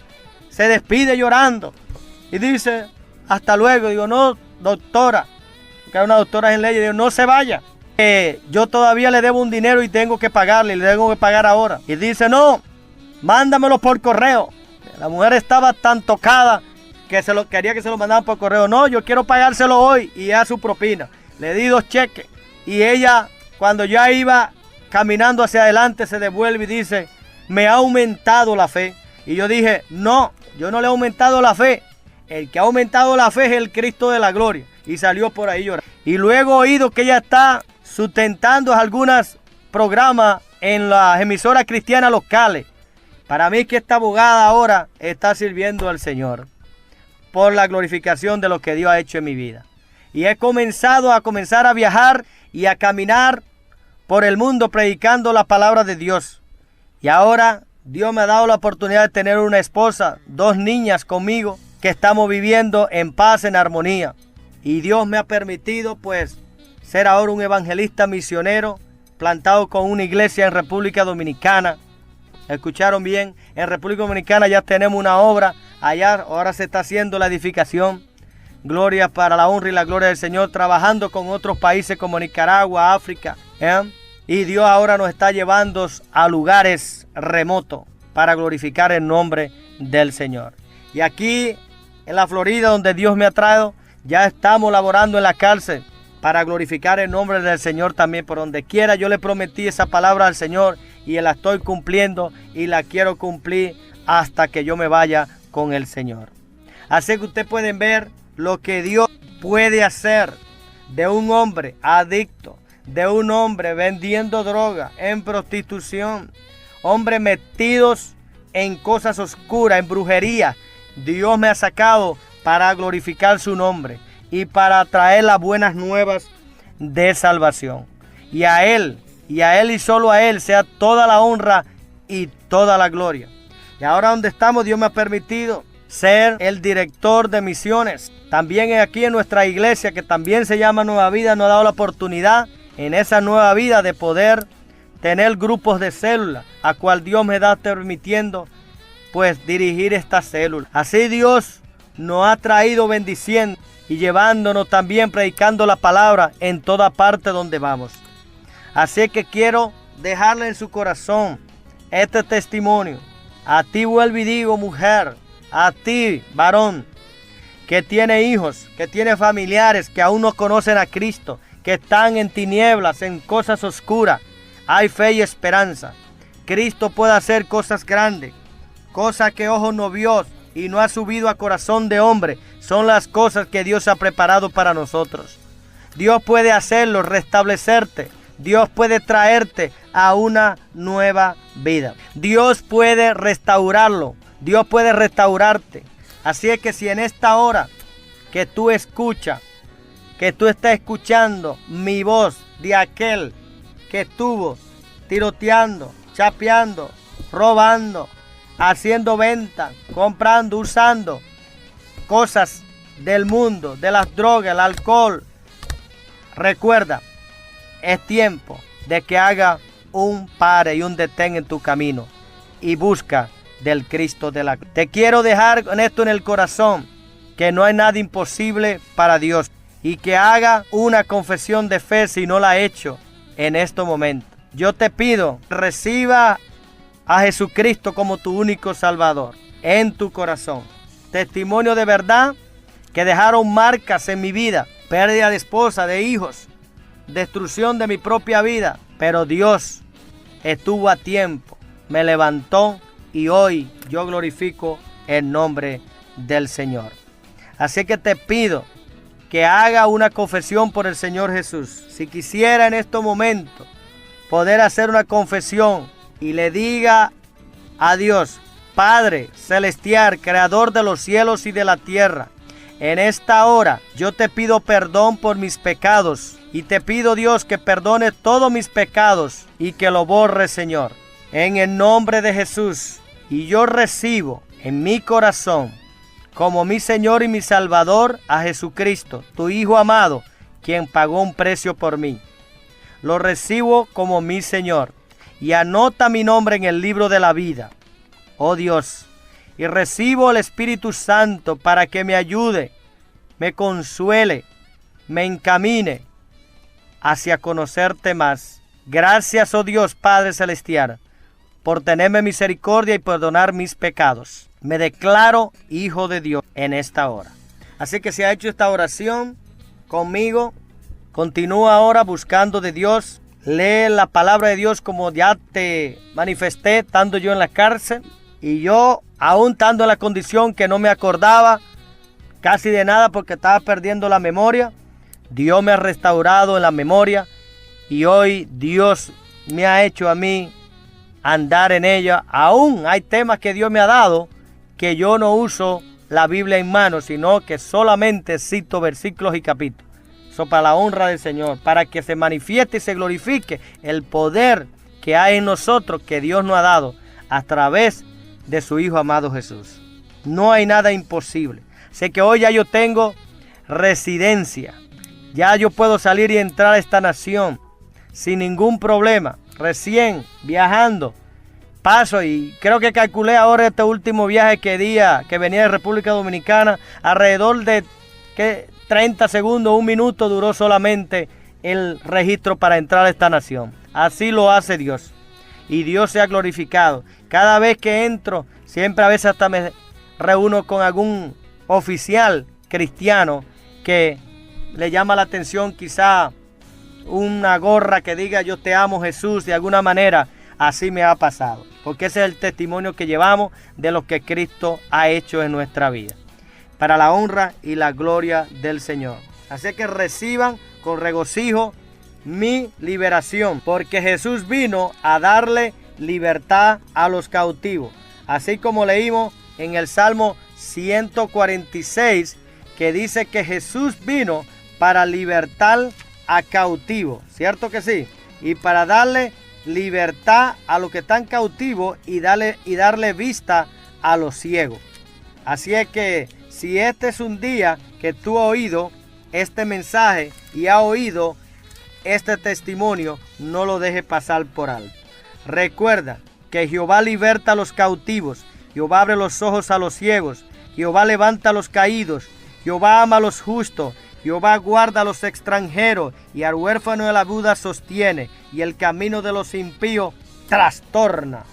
se despide llorando. Y dice, hasta luego. Digo, no, doctora, que era una doctora en leyes, digo, no se vaya. Yo todavía le debo un dinero y tengo que pagarle, le tengo que pagar ahora. Y dice, no, mándamelo por correo. La mujer estaba tan tocada que quería que se lo mandaran por correo. No, yo quiero pagárselo hoy y a su propina. Le di 2 cheques y ella, cuando ya iba caminando hacia adelante, se devuelve y dice, me ha aumentado la fe. Y yo dije, no, yo no le he aumentado la fe. El que ha aumentado la fe es el Cristo de la gloria. Y salió por ahí llorando. Y luego he oído que ella está sustentando algunos programas en las emisoras cristianas locales. Para mí que esta abogada ahora está sirviendo al Señor por la glorificación de lo que Dios ha hecho en mi vida. Y he comenzado a viajar y a caminar por el mundo predicando la palabra de Dios. Y ahora Dios me ha dado la oportunidad de tener una esposa, 2 niñas conmigo, que estamos viviendo en paz, en armonía. Y Dios me ha permitido pues ser ahora un evangelista misionero, plantado con una iglesia en República Dominicana. ¿Escucharon bien? En República Dominicana ya tenemos una obra, allá ahora se está haciendo la edificación. Gloria para la honra y la gloria del Señor, trabajando con otros países como Nicaragua, África. Y Dios ahora nos está llevando a lugares remotos para glorificar el nombre del Señor. Y aquí en la Florida, donde Dios me ha traído, ya estamos laborando en la cárcel para glorificar el nombre del Señor también. Por donde quiera yo le prometí esa palabra al Señor y la estoy cumpliendo y la quiero cumplir hasta que yo me vaya con el Señor. Así que ustedes pueden ver lo que Dios puede hacer de un hombre adicto, de un hombre vendiendo droga, en prostitución, hombres metidos en cosas oscuras, en brujería. Dios me ha sacado para glorificar su nombre y para traer las buenas nuevas de salvación. Y a Él y solo a Él sea toda la honra y toda la gloria. Y ahora donde estamos, Dios me ha permitido ser el director de misiones. También aquí en nuestra iglesia, que también se llama Nueva Vida, nos ha dado la oportunidad en esa nueva vida de poder tener grupos de células, a cual Dios me está permitiendo pues dirigir estas células. Así Dios nos ha traído bendiciendo y llevándonos también predicando la palabra en toda parte donde vamos. Así que quiero dejarle en su corazón este testimonio. A ti vuelvo y digo, mujer, a ti, varón, que tiene hijos, que tiene familiares que aún no conocen a Cristo, que están en tinieblas, en cosas oscuras. Hay fe y esperanza. Cristo puede hacer cosas grandes, cosas que ojo no vio y no ha subido a corazón de hombre. Son las cosas que Dios ha preparado para nosotros. Dios puede hacerlo, restablecerte. Dios puede traerte a una nueva vida. Dios puede restaurarlo. Dios puede restaurarte. Así es que si en esta hora que tú escuchas, que tú estás escuchando mi voz de aquel que estuvo tiroteando, chapeando, robando, haciendo venta, comprando, usando cosas del mundo, de las drogas, el alcohol, recuerda, es tiempo de que haga un pare y un detén en tu camino y busca del Cristo de la cruz. Te quiero dejar con esto en el corazón, que no hay nada imposible para Dios, y que haga una confesión de fe si no la ha hecho en este momento. Yo te pido, reciba a Jesucristo como tu único Salvador en tu corazón. Testimonio de verdad que dejaron marcas en mi vida, pérdida de esposa, de hijos, destrucción de mi propia vida, pero Dios estuvo a tiempo, me levantó y hoy yo glorifico el nombre del Señor. Así que te pido que haga una confesión por el Señor Jesús. Si quisiera en este momento poder hacer una confesión y le diga a Dios, Padre celestial, creador de los cielos y de la tierra, en esta hora yo te pido perdón por mis pecados y te pido, Dios, que perdone todos mis pecados y que lo borre, Señor, en el nombre de Jesús. Y yo recibo en mi corazón como mi Señor y mi Salvador a Jesucristo, tu Hijo amado, quien pagó un precio por mí. Lo recibo como mi Señor y anota mi nombre en el libro de la vida, oh Dios, y recibo el Espíritu Santo para que me ayude, me consuele, me encamine hacia conocerte más. Gracias, oh Dios Padre Celestial, por tenerme misericordia y perdonar mis pecados. Me declaro hijo de Dios en esta hora. Así que si ha hecho esta oración conmigo, continúa ahora buscando de Dios. Lee la palabra de Dios como ya te manifesté, estando yo en la cárcel. Y yo, aún estando en la condición que no me acordaba casi de nada porque estaba perdiendo la memoria, Dios me ha restaurado en la memoria. Y hoy Dios me ha hecho a mí andar en ella. Aún hay temas que Dios me ha dado que yo no uso la Biblia en mano, sino que solamente cito versículos y capítulos. Eso para la honra del Señor, para que se manifieste y se glorifique el poder que hay en nosotros, que Dios nos ha dado a través de su Hijo amado Jesús. No hay nada imposible. Sé que hoy ya yo tengo residencia. Ya yo puedo salir y entrar a esta nación sin ningún problema. Recién viajando. Paso y creo que calculé ahora este último viaje que venía de República Dominicana, alrededor de 30 segundos, un minuto duró solamente el registro para entrar a esta nación. Así lo hace Dios. Y Dios se ha glorificado. Cada vez que entro, siempre a veces hasta me reúno con algún oficial cristiano que le llama la atención quizá una gorra que diga yo te amo Jesús, de alguna manera. Así me ha pasado, porque ese es el testimonio que llevamos de lo que Cristo ha hecho en nuestra vida, para la honra y la gloria del Señor. Así que reciban con regocijo mi liberación, porque Jesús vino a darle libertad a los cautivos, así como leímos en el Salmo 146, que dice que Jesús vino para libertar a cautivos, ¿cierto que sí? Y para darle libertad a los que están cautivos y darle vista a los ciegos. Así es que si este es un día que tú has oído este mensaje y has oído este testimonio, no lo dejes pasar por alto. Recuerda que Jehová liberta a los cautivos, Jehová abre los ojos a los ciegos, Jehová levanta a los caídos, Jehová ama a los justos, Jehová guarda a los extranjeros y al huérfano de la viuda sostiene, y el camino de los impíos trastorna.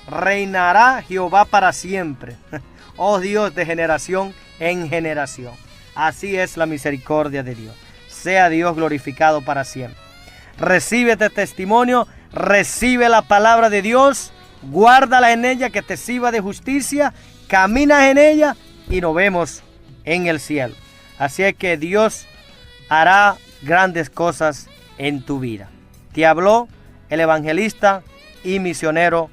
Reinará Jehová para siempre. Oh Dios, de generación en generación. Así es la misericordia de Dios. Sea Dios glorificado para siempre. Recibe este testimonio, recibe la palabra de Dios, guárdala en ella que te sirva de justicia, camina en ella y nos vemos en el cielo. Así es que Dios hará grandes cosas en tu vida. Te habló el evangelista y misionero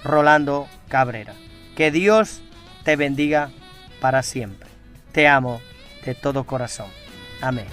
Rolando Cabrera. Que Dios te bendiga para siempre. Te amo de todo corazón. Amén.